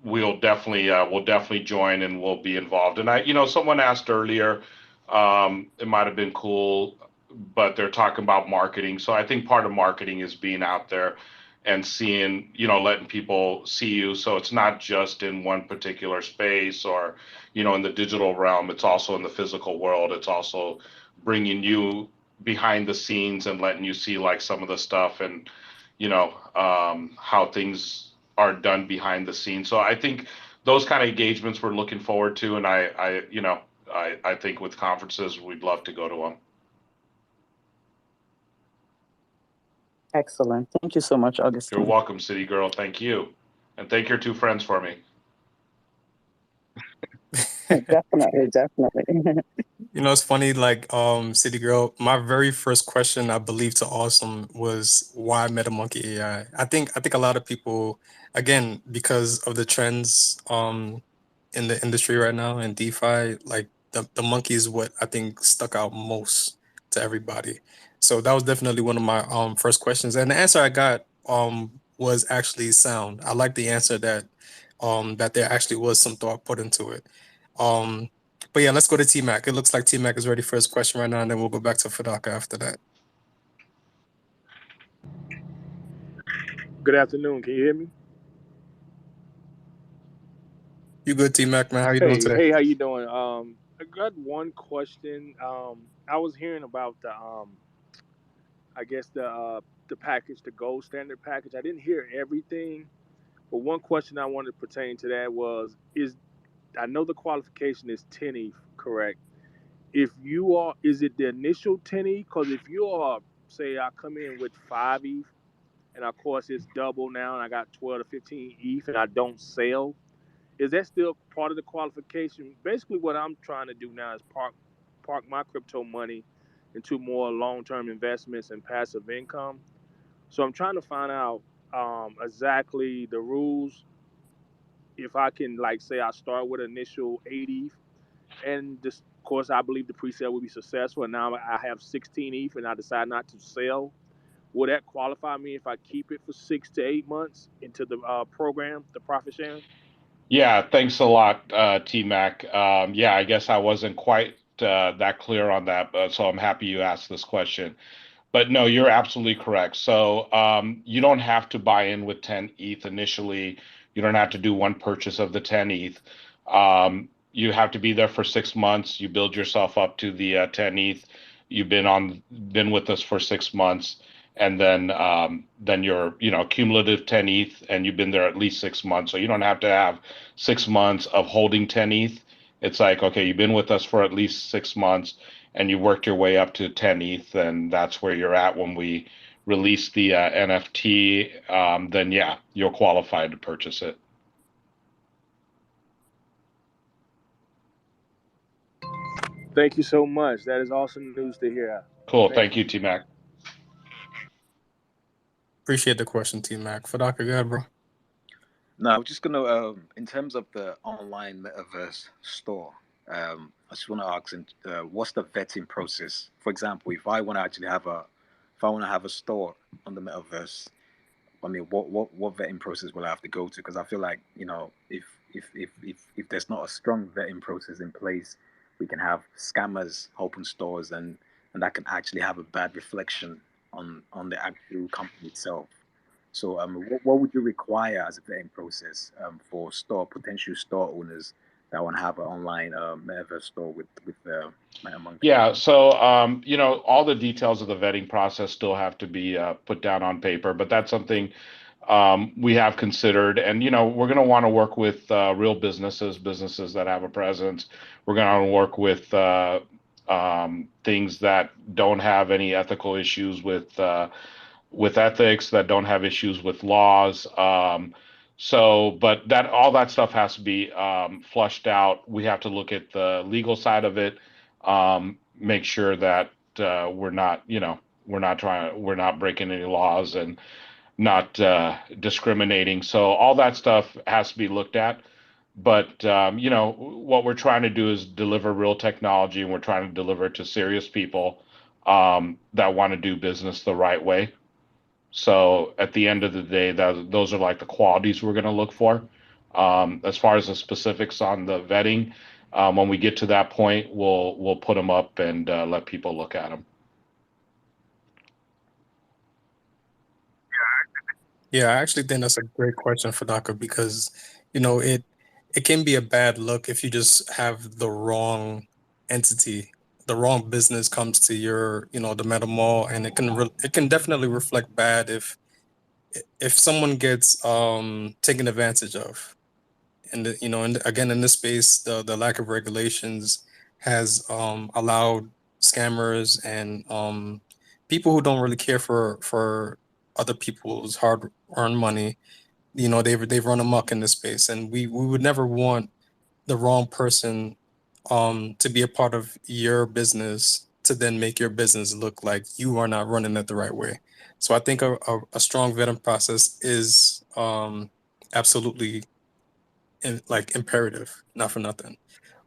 we'll definitely join and we'll be involved. And someone asked earlier, it might have been cool, but they're talking about marketing. So I think part of marketing is being out there and seeing, letting people see you. So it's not just in one particular space or, in the digital realm. It's also in the physical world. It's also bringing you behind the scenes and letting you see like some of the stuff and, how things are done behind the scenes. So I think those kind of engagements we're looking forward to. And I think with conferences, we'd love to go to them. Excellent. Thank you so much, Augustin. You're welcome, City Girl. Thank you. And thank your two friends for me. Definitely. It's funny, like City Girl, my very first question, I believe, to Awesome was why MetaMonkey AI? I think a lot of people, again, because of the trends in the industry right now in DeFi, like the monkey is what I think stuck out most to everybody. So that was definitely one of my first questions. And the answer I got was actually sound. I like the answer that there actually was some thought put into it. But yeah, let's go to T-Mac. It looks like T-Mac is ready for his question right now, and then we'll go back to Fadaka after that. Good afternoon. Can you hear me? You good, T-Mac, man? How you doing today? Hey, how you doing? I got one question. I was hearing about I guess the package, the gold standard package. I didn't hear everything, but one question I wanted to pertain to that was, I know the qualification is 10 ETH, correct? Is it the initial 10 ETH? Because if you are, say, I come in with 5 ETH, and of course it's double now, and I got 12 to 15 ETH, and I don't sell, is that still part of the qualification? Basically, what I'm trying to do now is park my crypto money into more long-term investments and passive income. So I'm trying to find out exactly the rules. If I can, like, say, I start with initial 8 ETH, and this, of course, I believe the pre-sale will be successful, and now I have 16 ETH, and I decide not to sell. Will that qualify me if I keep it for 6 to 8 months into the program, the profit sharing? Yeah, thanks a lot, T-Mac. Yeah, I guess I wasn't quite that clear on that, so I'm happy you asked this question. But no, you're absolutely correct. So you don't have to buy in with 10 ETH initially. You don't have to do one purchase of the 10 ETH. You have to be there for 6 months. You build yourself up to the 10 ETH. You've been with us for 6 months, and then you're cumulative 10 ETH, and you've been there at least 6 months. So you don't have to have 6 months of holding 10 ETH. It's like, okay, you've been with us for at least 6 months and you worked your way up to 10 ETH, and that's where you're at when we release the NFT, then yeah, you're qualified to purchase it. Thank you so much. That is awesome news to hear. Cool. Thank you, T-Mac. Appreciate the question, T-Mac. Fadaka, go ahead, bro. No, I was just gonna, in terms of the online metaverse store, I just want to ask, what's the vetting process? For example, if I want to actually have a store on the metaverse, I mean, what vetting process will I have to go to? Because I feel like, if there's not a strong vetting process in place, we can have scammers open stores, and that can actually have a bad reflection on the actual company itself. So, what would you require as a vetting process for potential store owners that want to have an online metaverse store with MetaMonkey? Yeah, so all the details of the vetting process still have to be put down on paper, but that's something we have considered, and we're going to want to work with real businesses that have a presence. We're going to work with things that don't have any ethical issues with ethics, that don't have issues with laws. But all that stuff has to be flushed out. We have to look at the legal side of it, make sure that we're not breaking any laws and not discriminating. So all that stuff has to be looked at. But what we're trying to do is deliver real technology, and we're trying to deliver it to serious people that want to do business the right way. So at the end of the day, those are like the qualities we're going to look for. As far as the specifics on the vetting, when we get to that point, we'll put them up and let people look at them. Yeah, I actually think that's a great question for Dhaka because, it can be a bad look if you just have the wrong entity, the wrong business comes to your, the meta mall, and it can definitely reflect bad if someone gets taken advantage of. And again, in this space, the lack of regulations has allowed scammers and people who don't really care for other people's hard earned money. They've run amok in this space, and we would never want the wrong person to be a part of your business to then make your business look like you are not running it the right way. So I think a strong vetting process is absolutely like imperative, not for nothing.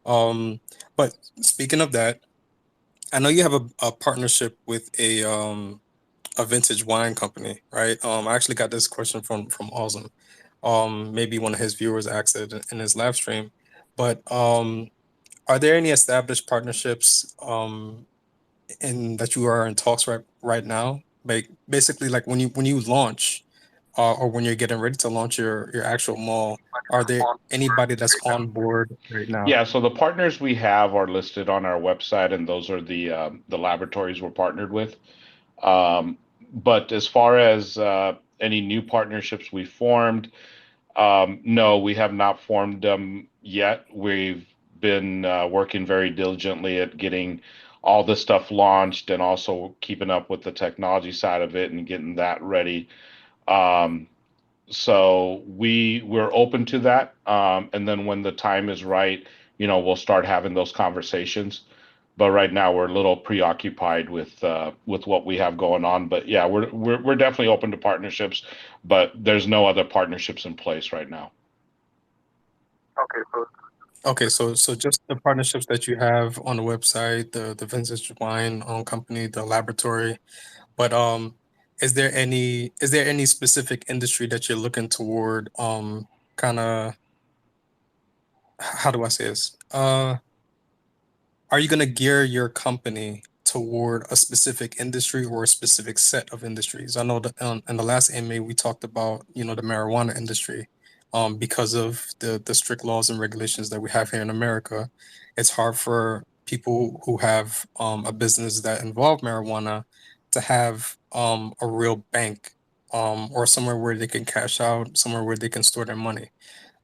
Um, but speaking of that, I know you have a partnership with a vintage wine company, right? I actually got this question from Awesome. Maybe one of his viewers asked it in his live stream. But are there any established partnerships in that you are in talks right now? Like basically, like when you launch, or when you're getting ready to launch your actual mall, are there anybody that's on board right now? Yeah, so the partners we have are listed on our website, and those are the laboratories we're partnered with. Um, but as far as any new partnerships we formed, no, we have not formed them yet. We've been working very diligently at getting all this stuff launched and also keeping up with the technology side of it and getting that ready. Um, so we're open to that. And then when the time is right, we'll start having those conversations. But right now we're a little preoccupied with what we have going on. But yeah, we're definitely open to partnerships, but there's no other partnerships in place right now. Okay, so just the partnerships that you have on the website, the vintage wine company, the laboratory, but is there any specific industry that you're looking toward? Kind of, how do I say this? Are you going to gear your company toward a specific industry or a specific set of industries? I know that in the last AMA we talked about, the marijuana industry. Because of the strict laws and regulations that we have here in America, it's hard for people who have a business that involve marijuana to have a real bank, or somewhere where they can cash out, somewhere where they can store their money.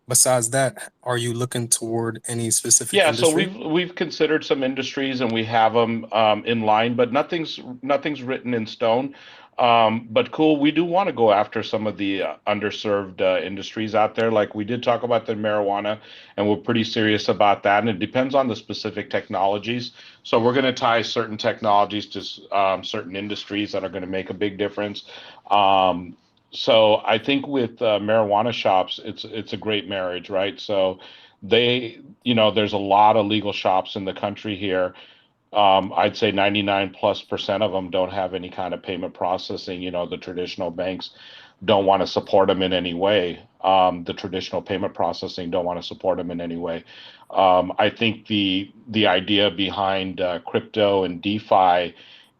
Besides that, are you looking toward any specific Yeah, so industry? we've considered some industries and we have them in line, but nothing's written in stone. But cool, we do want to go after some of the underserved industries out there. Like we did talk about the marijuana, and we're pretty serious about that. And it depends on the specific technologies. So we're going to tie certain technologies to certain industries that are going to make a big difference. So I think with marijuana shops, it's a great marriage, right? So there's a lot of legal shops in the country here. I'd say 99+% of them don't have any kind of payment processing. The traditional banks don't want to support them in any way. The traditional payment processing don't want to support them in any way. I think the idea behind crypto and DeFi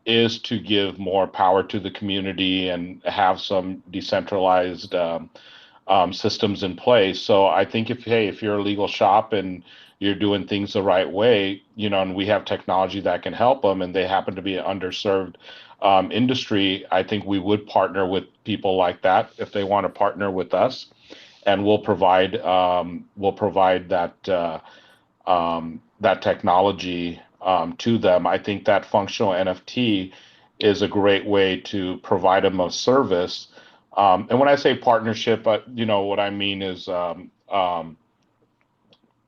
is to give more power to the community and have some decentralized systems in place. So I think if you're a legal shop and you're doing things the right way, and we have technology that can help them, and they happen to be an underserved industry, I think we would partner with people like that if they want to partner with us, and we'll provide that technology to them. I think that functional NFT is a great way to provide them a service. And when I say partnership, what I mean is,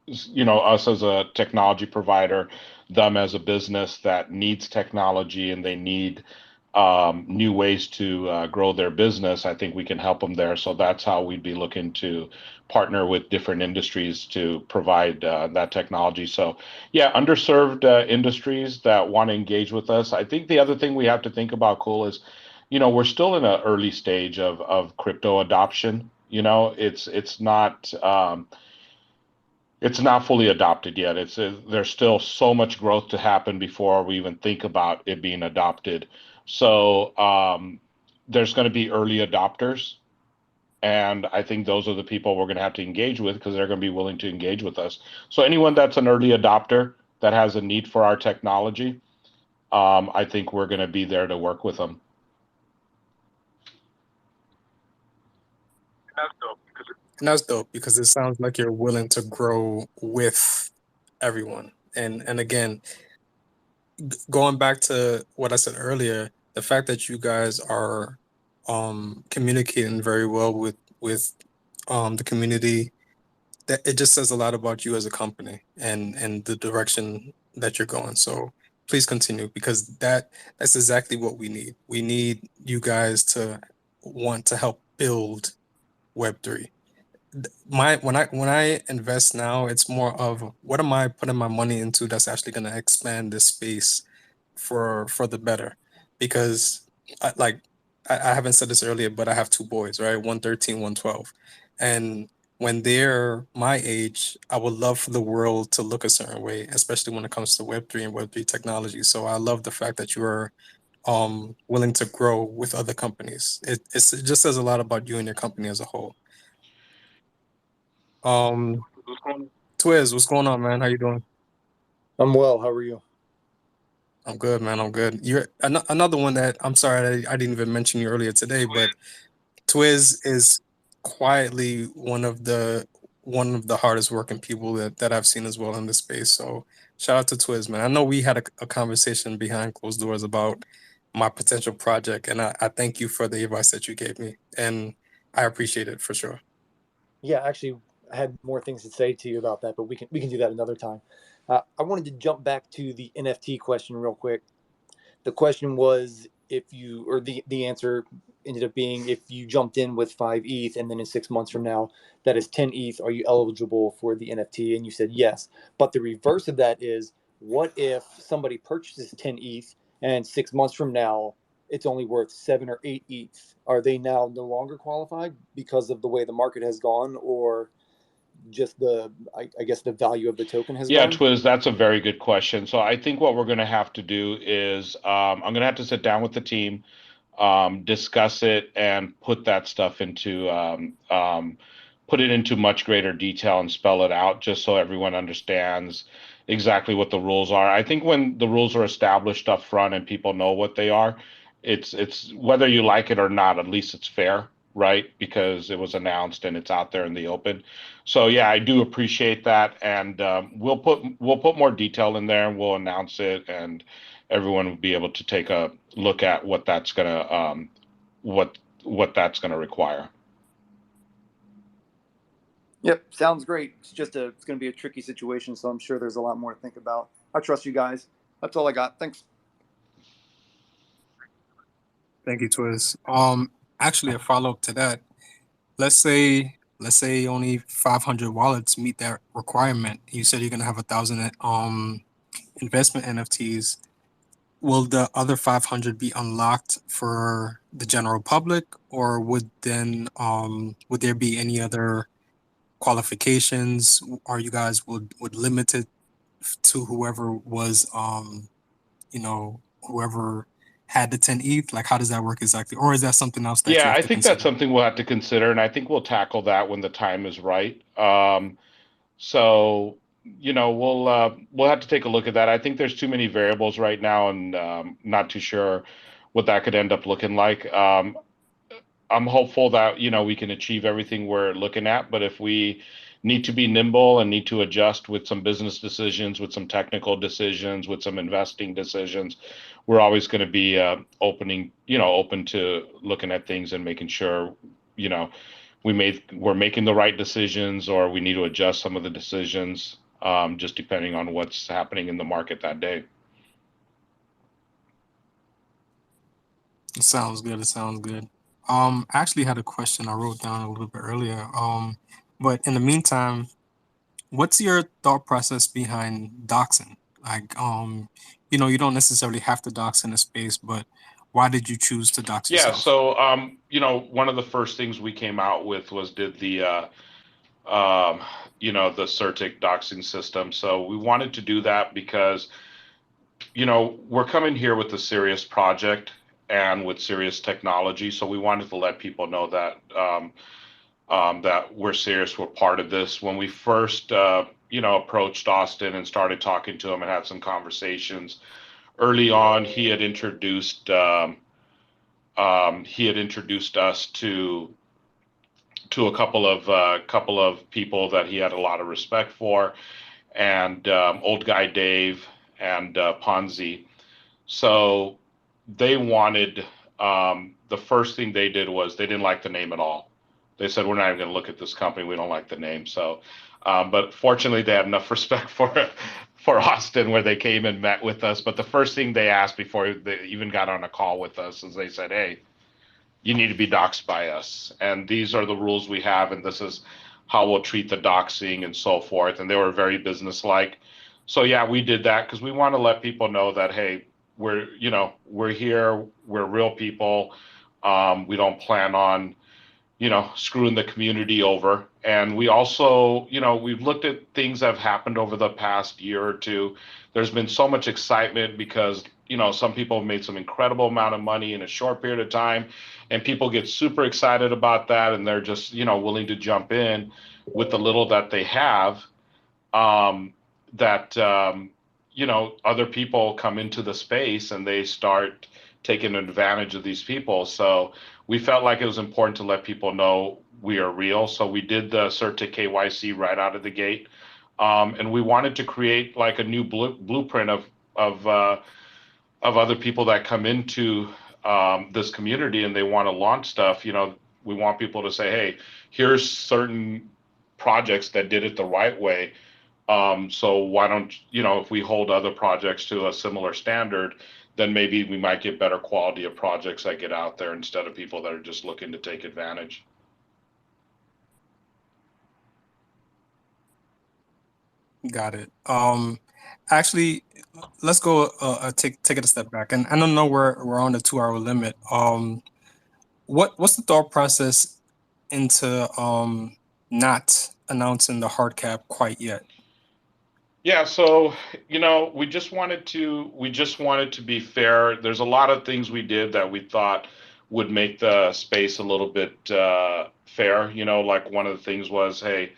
us as a technology provider, them as a business that needs technology and they need new ways to grow their business. I think we can help them there. So that's how we'd be looking to partner with different industries to provide that technology. So, yeah, underserved industries that want to engage with us. I think the other thing we have to think about, Cool, is we're still in an early stage of crypto adoption. You know, it's not fully adopted yet. There's still so much growth to happen before we even think about it being adopted. So there's going to be early adopters, and I think those are the people we're going to have to engage with because they're going to be willing to engage with us. So anyone that's an early adopter that has a need for our technology, I think we're going to be there to work with them. And that's dope because it sounds like you're willing to grow with everyone. And again, going back to what I said earlier, the fact that you guys are communicating very well with the community, that it just says a lot about you as a company and the direction that you're going. So please continue because that's exactly what we need. We need you guys to want to help build Web3. When I invest now, it's more of what am I putting my money into that's actually going to expand this space for the better. Because like I haven't said this earlier, but I have two boys, right? 113, 112. And when they're my age, I would love for the world to look a certain way, especially when it comes to Web3 and Web3 technology. So I love the fact that you are willing to grow with other companies. It just says a lot about you and your company as a whole. Um, Twiz, what's going on, man? How you doing? I'm well. How are you? I'm good, man. I'm good. You're another one that I'm sorry I didn't even mention you earlier today, but Twiz is quietly one of the hardest working people that I've seen as well in this space. So shout out to Twiz, man. I know we had a conversation behind closed doors about my potential project, and I thank you for the advice that you gave me, and I appreciate it for sure. Yeah, actually, I had more things to say to you about that, but we can do that another time. I wanted to jump back to the NFT question real quick. The question was if you, or the answer ended up being if you jumped in with 5 ETH and then in 6 months from now that is 10 ETH, are you eligible for the NFT? And you said yes. But the reverse of that is, what if somebody purchases 10 ETH and 6 months from now it's only worth 7 or 8 ETH? Are they now no longer qualified because of the way the market has gone, or just I guess the value of the token has Yeah, gone? Twiz, that's a very good question. So I think what we're going to have to do is I'm going to have to sit down with the team, discuss it, and put it into much greater detail and spell it out, just so everyone understands exactly what the rules are. I think when the rules are established up front and people know what they are, it's whether you like it or not, at least it's fair, right? Because it was announced and it's out there in the open. So yeah, I do appreciate that, and we'll put more detail in there, and we'll announce it, and everyone will be able to take a look at what that's gonna require. Yep, sounds great. It's going to be a tricky situation, so I'm sure there's a lot more to think about. I trust you guys. That's all I got. Thanks. Thank you, Twiz. Actually, a follow up to that. Let's say only 500 wallets meet that requirement. You said you're gonna have 1,000 investment NFTs. Will the other 500 be unlocked for the general public, or would there be any other qualifications? Or you guys would limit it to whoever was whoever had the 10 ETH? Like, how does that work exactly? Or is that something else that you Yeah, have I to think that's consider? something we'll have to consider, and I think we'll tackle that when the time is right. So we'll have to take a look at that. I think there's too many variables right now, and not too sure what that could end up looking like. I'm hopeful that we can achieve everything we're looking at, but if we need to be nimble and need to adjust with some business decisions, with some technical decisions, with some investing decisions, we're always going to be open to looking at things and making sure you know we're making the right decisions, or we need to adjust some of the decisions, just depending on what's happening in the market that day. It sounds good. It sounds good. I actually had a question I wrote down a little bit earlier. But in the meantime, what's your thought process behind doxing? Like, you don't necessarily have to dox in a space, but why did you choose to dox Yeah, yourself? so one of the first things we came out with was did the the Certic doxing system. So we wanted to do that because we're coming here with a serious project and with serious technology. So we wanted to let people know that that we're serious, we're part of this. When we first approached Austin and started talking to him and had some conversations early on, he had introduced us to a couple of people that he had a lot of respect for, and old guy Dave and Ponzi. So they wanted the first thing they did was they didn't like the name at all. They said, we're not even going to look at this company. We don't like the name. So, but fortunately, they had enough respect for Austin where they came and met with us. But the first thing they asked before they even got on a call with us is they said, hey, you need to be doxed by us. And these are the rules we have. And this is how we'll treat the doxing and so forth. And they were very businesslike. So yeah, we did that because we want to let people know that, hey, we're here, we're real people. We don't plan on screwing the community over. And we also, we've looked at things that have happened over the past year or two. There's been so much excitement because, some people have made some incredible amount of money in a short period of time, and people get super excited about that, and they're just, willing to jump in with the little that they have. That other people come into the space and they start taking advantage of these people. So we felt like it was important to let people know we are real. So we did the Certic KYC right out of the gate, and we wanted to create like a new blueprint of other people that come into this community and they want to launch stuff. We want people to say, hey, here's certain projects that did it the right way. So why don't, if we hold other projects to a similar standard, then maybe we might get better quality of projects that get out there instead of people that are just looking to take advantage. Got it. Actually, let's go take it a step back. And I don't know we're on the 2 hour limit. What's the thought process into not announcing the hard cap quite yet? Yeah, so we just wanted to be fair. There's a lot of things we did that we thought would make the space a little bit fair. Like one of the things was, hey,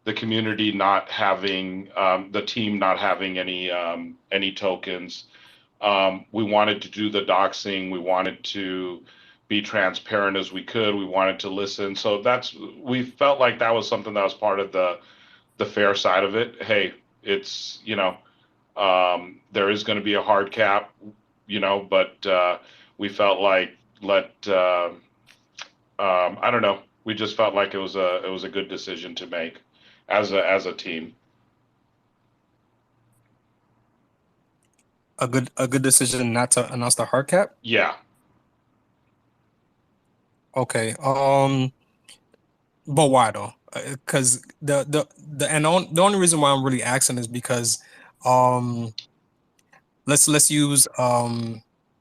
the community not having the team not having any tokens. We wanted to do the doxing. We wanted to be transparent as we could. We wanted to listen. So we felt like that was something that was part of the fair side of it. Hey, it's there is going to be a hard cap, but we felt like I don't know. We just felt like it was a good decision to make as a team. A good decision not to announce the hard cap? Yeah. Okay. But why though? Because the only reason why I'm really asking is because let's use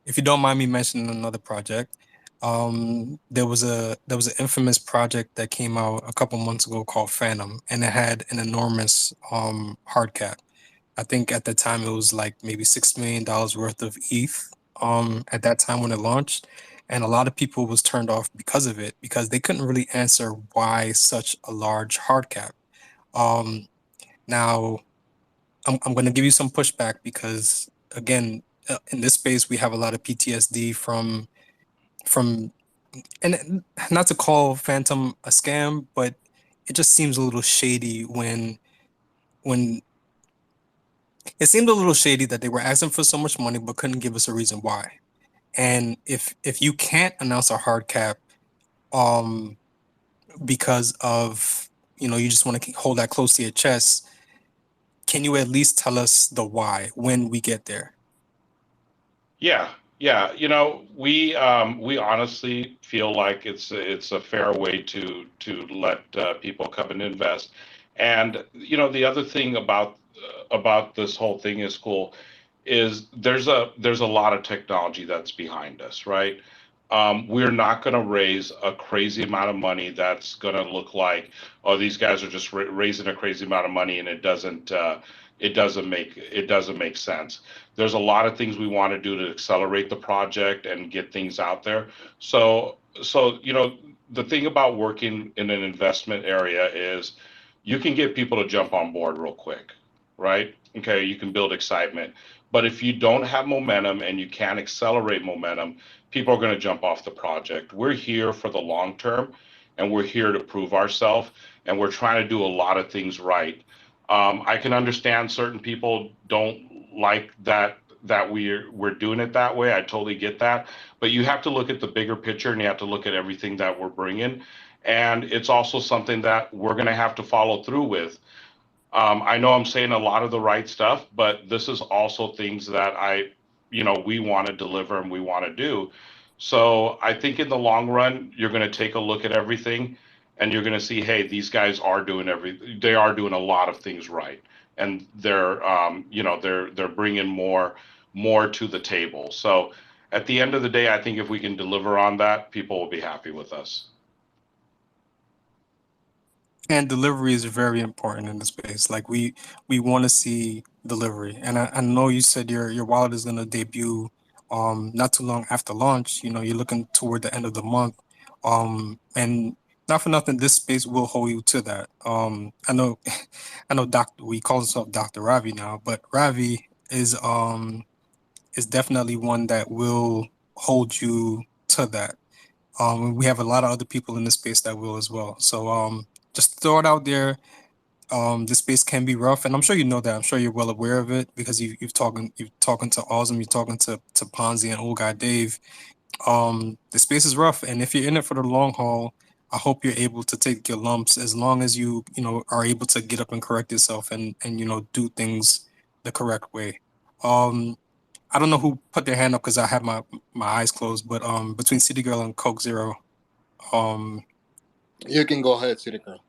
if you don't mind me mentioning another project. There was an infamous project that came out a couple months ago called Phantom, and it had an enormous hard cap. I think at the time it was like maybe $6 million worth of ETH at that time when it launched. And a lot of people was turned off because of it, because they couldn't really answer why such a large hard cap. Now, I'm going to give you some pushback because, again, in this space, we have a lot of PTSD from, and not to call Phantom a scam, but it just seems a little shady when it seemed a little shady that they were asking for so much money but couldn't give us a reason why. And if you can't announce a hard cap, because of you just want to hold that close to your chest, can you at least tell us the why when we get there? Yeah. We honestly feel like it's a fair way to let people come and invest. And the other thing about this whole thing is cool is there's a lot of technology that's behind us, right? We're not going to raise a crazy amount of money that's going to look like, oh, these guys are just raising a crazy amount of money, and it doesn't make sense. There's a lot of things we want to do to accelerate the project and get things out there. So the thing about working in an investment area is you can get people to jump on board real quick, right? Okay, you can build excitement. But if you don't have momentum and you can't accelerate momentum, people are going to jump off the project. We're here for the long term, and we're here to prove ourselves, and we're trying to do a lot of things right. I can understand certain people don't like that we're doing it that way. I totally get that, but you have to look at the bigger picture, and you have to look at everything that we're bringing, and it's also something that we're going to have to follow through with. I know I'm saying a lot of the right stuff, but this is also things that we want to deliver and we want to do. So I think in the long run, you're going to take a look at everything, and you're going to see, hey, these guys are doing they are doing a lot of things right, and they're bringing more to the table. So at the end of the day, I think if we can deliver on that, people will be happy with us. And delivery is very important in the space. Like we want to see delivery. And I know you said your wallet is gonna debut not too long after launch. You're looking toward the end of the month. And not for nothing, this space will hold you to that. I know I know Doctor we call himself Dr. Ravi now, but Ravi is definitely one that will hold you to that. We have a lot of other people in this space that will as well. So just throw it out there. This space can be rough, and I'm sure you know that. I'm sure you're well aware of it because you've talking to Awesome, you're talking to Ponzi and old guy Dave. The space is rough, and if you're in it for the long haul, I hope you're able to take your lumps as long as you are able to get up and correct yourself and do things the correct way. Um, I don't know who put their hand up because I have my eyes closed, but between City Girl and Coke Zero, um, You can go ahead, City Girl.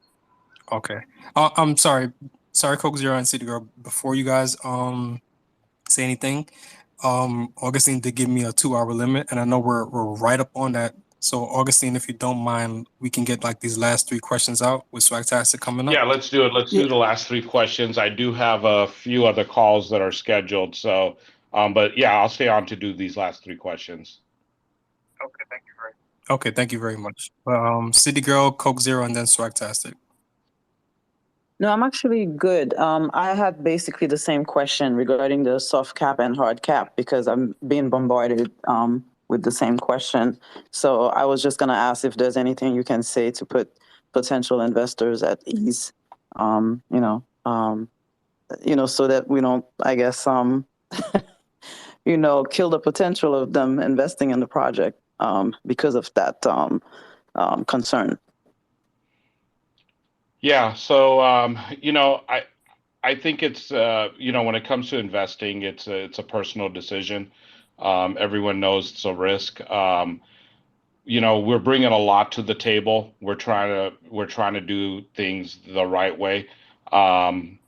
okay. I'm sorry, Coke Zero and City Girl. Before you guys say anything, Augustine did give me a 2 hour limit, and I know we're right up on that. So Augustine, if you don't mind, we can get like these last 3 questions out with Swagtastic coming up. Yeah, let's do it. Let's Yeah. do the last three questions. I do have a few other calls that are scheduled, so but yeah, I'll stay on to do these last three questions. Okay, thank you very much. City Girl, Coke Zero, and then Swagtastic. No, I'm actually good. I had basically the same question regarding the soft cap and hard cap because I'm being bombarded with the same question. So I was just going to ask if there's anything you can say to put potential investors at ease, so that we don't, I guess, kill the potential of them investing in the project because of that concern. Yeah, so I think it's when it comes to investing, it's a personal decision. Everyone knows it's a risk. We're bringing a lot to the table. We're trying to do things the right way. Um,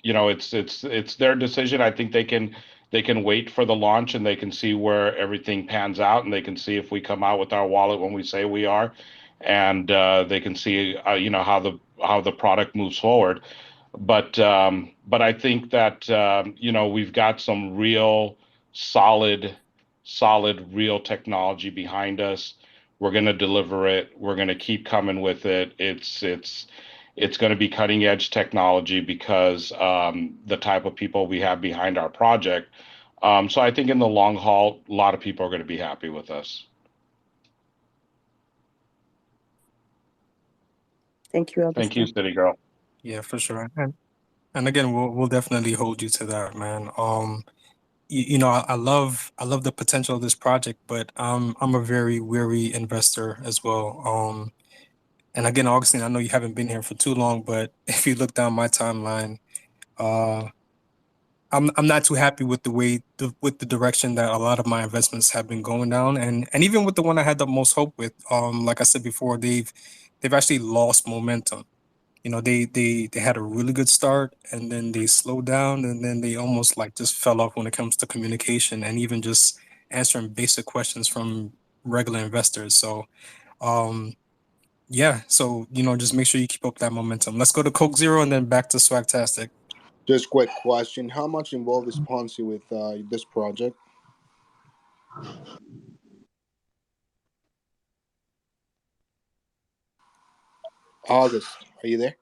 it's their decision. I think they can wait for the launch, and they can see where everything pans out, and they can see if we come out with our wallet when we say we are, and they can see how the product moves forward. But I think that we've got some real solid real technology behind us. We're going to deliver it. We're going to keep coming with it. It's going to be cutting edge technology because the type of people we have behind our project. So I think in the long haul, a lot of people are going to be happy with us. Thank you, Thank you, Augustine. City Girl. Yeah, for sure. And again, we'll definitely hold you to that, man. I love the potential of this project, but I'm a very weary investor as well. And again, Augustine, I know you haven't been here for too long, but if you look down my timeline, uh, I'm not too happy with the direction that a lot of my investments have been going down, and even with the one I had the most hope with. Like I said before, they've actually lost momentum. they had a really good start, and then they slowed down, and then they almost like just fell off when it comes to communication and even just answering basic questions from regular investors. So um yeah, so just make sure you keep up that momentum. Let's go to Coke Zero and then back to Swagtastic. Just quick question: how much involved is Ponzi with this project? August, are you there?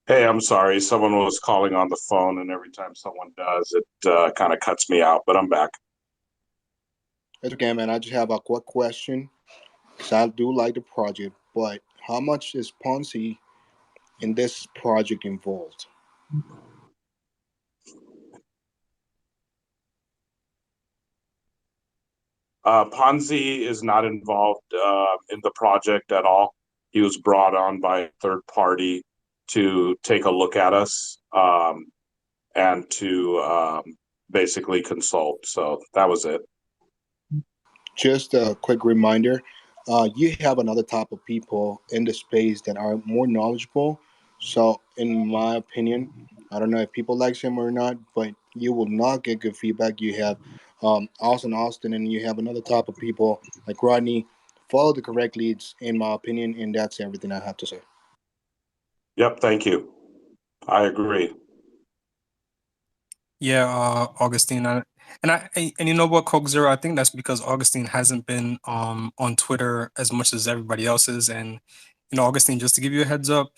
Hey, I'm sorry. Someone was calling on the phone, and every time someone does, it kind of cuts me out, but I'm back. It's okay, man. I just have a quick question because I do like the project, but how much is Ponzi in this project involved? Ponzi is not involved in the project at all. He was brought on by a third party to take a look at us and to basically consult. So that was it. Just a quick reminder, you have another type of people in the space that are more knowledgeable. So, in my opinion, I don't know if people like him or not, but you will not get good feedback. You have Austin, and you have another type of people like Rodney. Follow the correct leads, in my opinion, and that's everything I have to say. Yep, thank you. I agree. Yeah, Augustine, and you know what, Coke Zero, I think that's because Augustine hasn't been on Twitter as much as everybody else is, and Augustine, just to give you a heads up,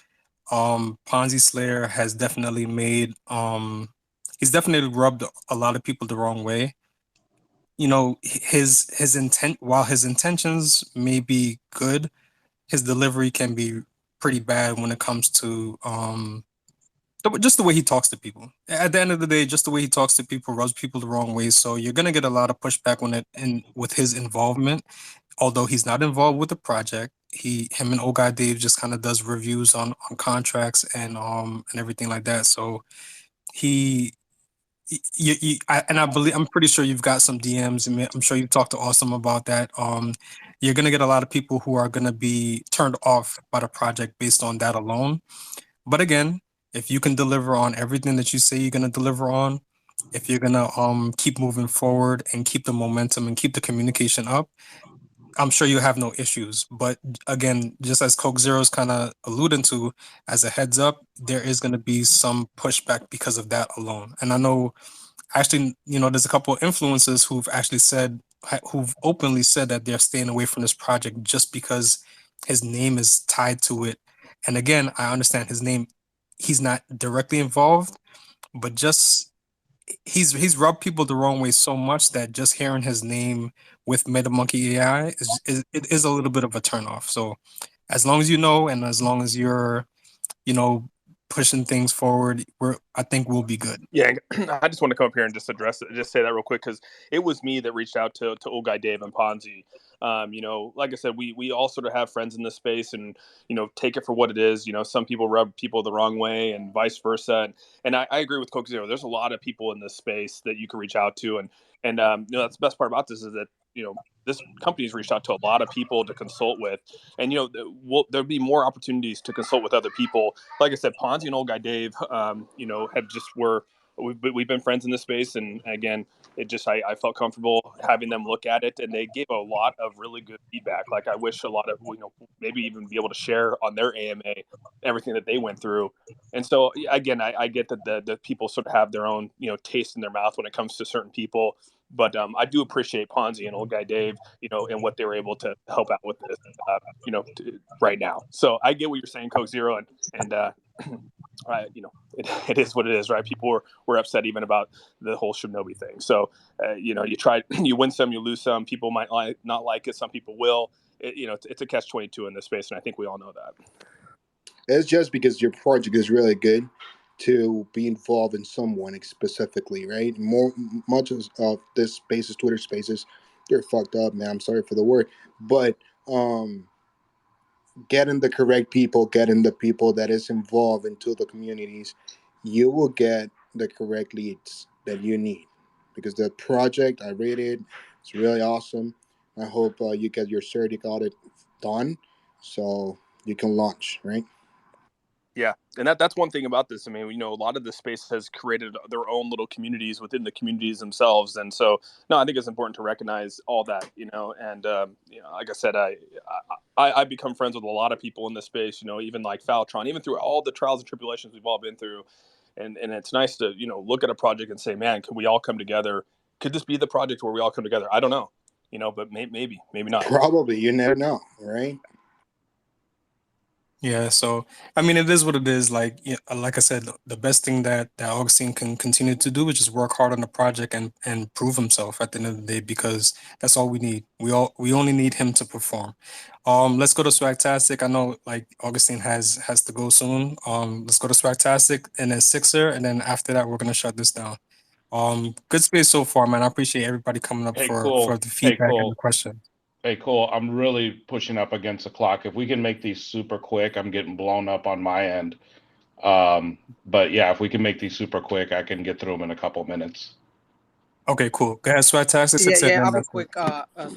Ponzi Slayer has definitely made he's definitely rubbed a lot of people the wrong way. His intent, while his intentions may be good, his delivery can be pretty bad when it comes to just the way he talks to people. At the end of the day, just the way he talks to people rubs people the wrong way. So you're gonna get a lot of pushback when it in with his involvement. Although he's not involved with the project, him and old guy Dave just kind of does reviews on contracts and everything like that. So he and I believe I'm pretty sure you've got some DMs, and I'm sure you've talked to Awesome about that. You're gonna get a lot of people who are gonna be turned off by the project based on that alone. But again, if you can deliver on everything that you say you're gonna deliver on, if you're gonna keep moving forward and keep the momentum and keep the communication up, I'm sure you have no issues. But again, just as Coke Zero is kind of alluding to, as a heads up, there is gonna be some pushback because of that alone. And I know actually, there's a couple of influencers who've openly said that they're staying away from this project just because his name is tied to it. And again, I understand his name, he's not directly involved, but just he's rubbed people the wrong way so much that just hearing his name with MetaMonkey AI is a little bit of a turnoff. So as long as you know, and as long as you're, you know, pushing things forward, I think we'll be good. Yeah, I just want to come up here and just address it, just say that real quick, because it was me that reached out to old guy Dave and Ponzi. Like I said, we all sort of have friends in this space, and take it for what it is. Some people rub people the wrong way, and vice versa. And I agree with Coke Zero. There's a lot of people in this space that you can reach out to, and that's the best part about this is that this company's reached out to a lot of people to consult with, and there'll be more opportunities to consult with other people. Like I said, Ponzi and old guy Dave, have just were. We've been friends in this space, and again, I felt comfortable having them look at it, and they gave a lot of really good feedback. Like I wish a lot of maybe even be able to share on their AMA everything that they went through. And so again, I get that the people sort of have their own taste in their mouth when it comes to certain people, but I do appreciate Ponzi and old guy Dave, and what they were able to help out with this, right now. So I get what you're saying, Coke Zero, and it is what it is, right? People were upset even about the whole Shinobi thing. So, you try, you win some, you lose some. People might not like it. Some people will. It's a catch-22 in this space, and I think we all know that. It's just because your project is really good to be involved in someone specifically, right? Much of this spaces, Twitter spaces, they're fucked up, man. I'm sorry for the word, but getting the correct people, getting the people that is involved into the communities, you will get the correct leads that you need. Because the project I rated, it's really awesome. I hope you get your certic audit done so you can launch, right? Yeah, and that's one thing about this. I mean, a lot of this space has created their own little communities within the communities themselves, and so no, I think it's important to recognize all that, and like I said, I become friends with a lot of people in this space, even like Faltron, even through all the trials and tribulations we've all been through, and it's nice to look at a project and say, man, can we all come together? Could this be the project where we all come together? I don't know, but maybe not. Probably, you never know, right? Yeah, so I mean, it is what it is. Like, like I said, the best thing that Augustine can continue to do is just work hard on the project and prove himself at the end of the day, because that's all we need. We only need him to perform. Let's go to Swagtastic. I know like Augustine has to go soon. Let's go to Swagtastic and then Sixer, and then after that we're gonna shut this down. Good space so far, man. I appreciate everybody coming up Hey, for cool. the Hey, feedback and the cool. questions. Hey, cool. I'm really pushing up against the clock. If we can make these super quick, I'm getting blown up on my end. But yeah, if we can make these super quick, I can get through them in a couple minutes. Okay, cool. Go ahead, Swagtastic, Yeah, Sixer, and yeah, then I'll be that's it. quick.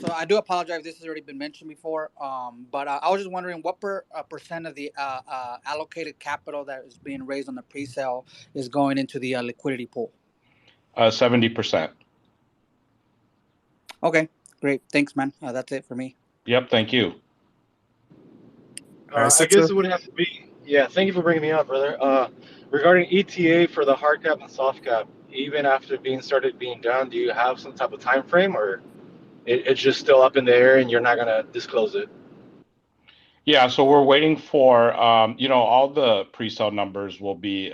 So I do apologize if this has already been mentioned before. But I was just wondering what percent of the allocated capital that is being raised on the pre-sale is going into the liquidity pool. 70%. Okay, great. Thanks, man. That's it for me. Yep, thank you. All right, I guess Sixer. it would have to be. Yeah, thank you for bringing me up, brother. Regarding ETA for the hard cap and soft cap, even after being done, do you have some type of time frame, or it's just still up in the air and you're not gonna disclose it? Yeah, so we're waiting for all the pre-sale numbers will be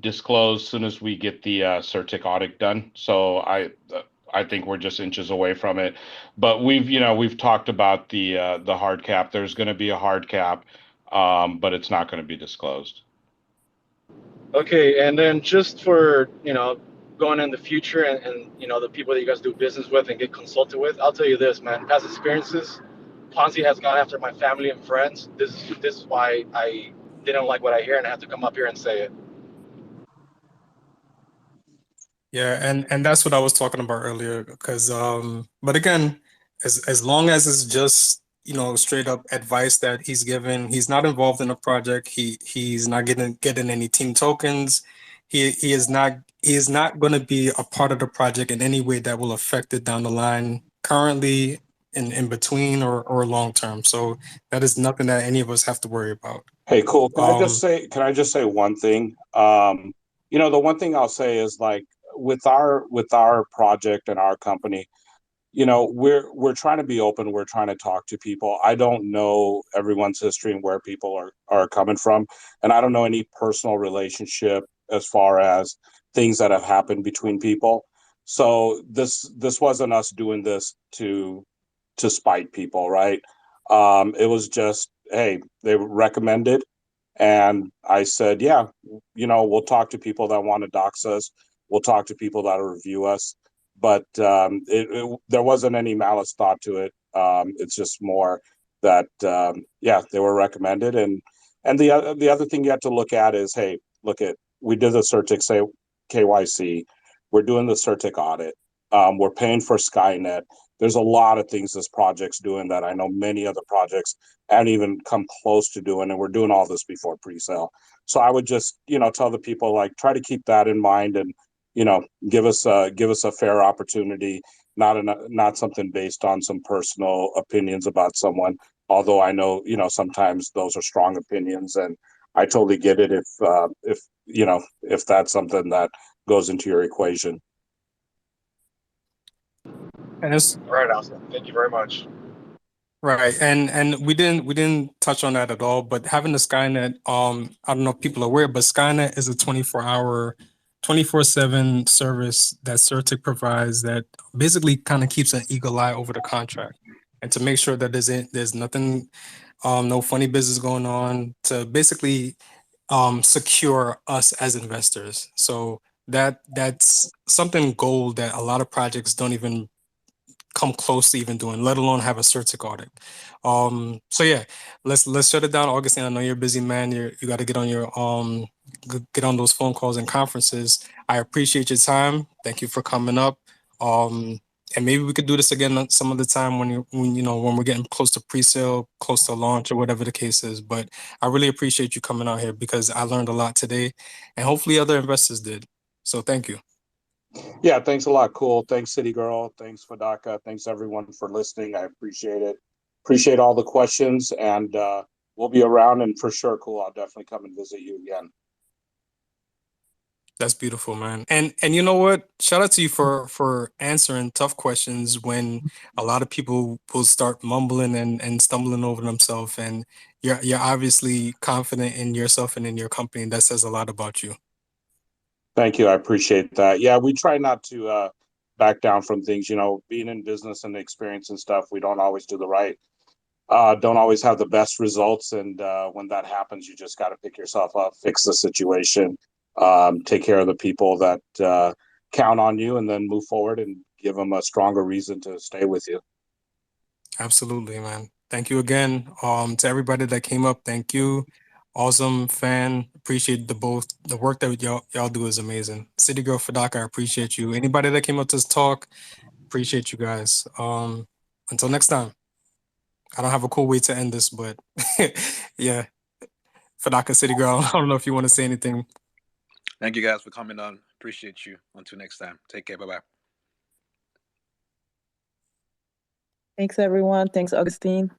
disclosed as soon as we get the CerTic audit done. So I think we're just inches away from it, but we've talked about the hard cap. There's going to be a hard cap, but it's not going to be disclosed. Okay, and then just for going in the future and the people that you guys do business with and get consulted with, I'll tell you this, man. Past experiences, Ponzi has gone after my family and friends. This is why I didn't like what I hear and I had to come up here and say it. Yeah, and that's what I was talking about earlier. Because but again, as long as it's just straight up advice that he's given, he's not involved in a project. He's not getting any team tokens. He is not going to be a part of the project in any way that will affect it down the line, currently, in between, or long term. So that is nothing that any of us have to worry about. Hey, cool. Can I just say one thing? The one thing I'll say is, like, with our project and our company, we're trying to be open. We're trying to talk to people. I don't know everyone's history and where people are coming from, and I don't know any personal relationship as far as things that have happened between people. So this wasn't us doing this to spite people, right? It was just, hey, they recommended, and I said, yeah, we'll talk to people that want to dox us. We'll talk to people that'll review us. But there wasn't any malice thought to it. It's just more that, yeah, they were recommended. And the other thing you have to look at is, hey, we did the CerTic KYC. We're doing the CerTic audit. We're paying for Skynet. There's a lot of things this project's doing that I know many other projects haven't even come close to doing, and we're doing all this before pre-sale. So I would just, tell the people, like, try to keep that in mind, and give us a fair opportunity, not something based on some personal opinions about someone. Although I know, sometimes those are strong opinions, and I totally get it if that's something that goes into your equation. And it's All right, Austin. Thank you very much. right, and we didn't touch on that at all. But having the Skynet, I don't know if people are aware, but Skynet is a 24-hour, 24/7 service that CerTic provides that basically kind of keeps an eagle eye over the contract, and to make sure that there's nothing, no funny business going on, to basically secure us as investors. So that's something gold that a lot of projects don't even come close to even doing, let alone have a CerTic audit. So yeah, let's shut it down, Augustine. I know you're a busy man. You got to get on your get on those phone calls and conferences. I appreciate your time. Thank you for coming up. and maybe we could do this again some other time when when we're getting close to pre-sale, close to launch, or whatever the case is. But I really appreciate you coming out here because I learned a lot today, and hopefully other investors did. So thank you. Yeah, thanks a lot. Cool. Thanks, City Girl. Thanks, Fadaka. Thanks, everyone, for listening. I appreciate it. Appreciate all the questions, and we'll be around. And for sure, Cool, I'll definitely come and visit you again. That's beautiful, man. And you know what? Shout out to you for answering tough questions when a lot of people will start mumbling and stumbling over themselves. And you're obviously confident in yourself and in your company. And that says a lot about you. Thank you. I appreciate that. Yeah, we try not to back down from things. You know, being in business and experience and stuff, we don't always do the right. Don't always have the best results. And when that happens, you just got to pick yourself up, fix the situation, take care of the people that count on you, and then move forward and give them a stronger reason to stay with you. Absolutely, man. Thank you again. To everybody that came up, thank you. Awesome fan. Appreciate the work that y'all do is amazing. City Girl Fadaka, I appreciate you. Anybody that came up to this talk, appreciate you guys. Until next time. I don't have a cool way to end this, but yeah. Fadaka, City Girl, I don't know if you want to say anything. Thank you guys for coming on. Appreciate you. Until next time. Take care. Bye-bye. Thanks, everyone. Thanks, Augustine.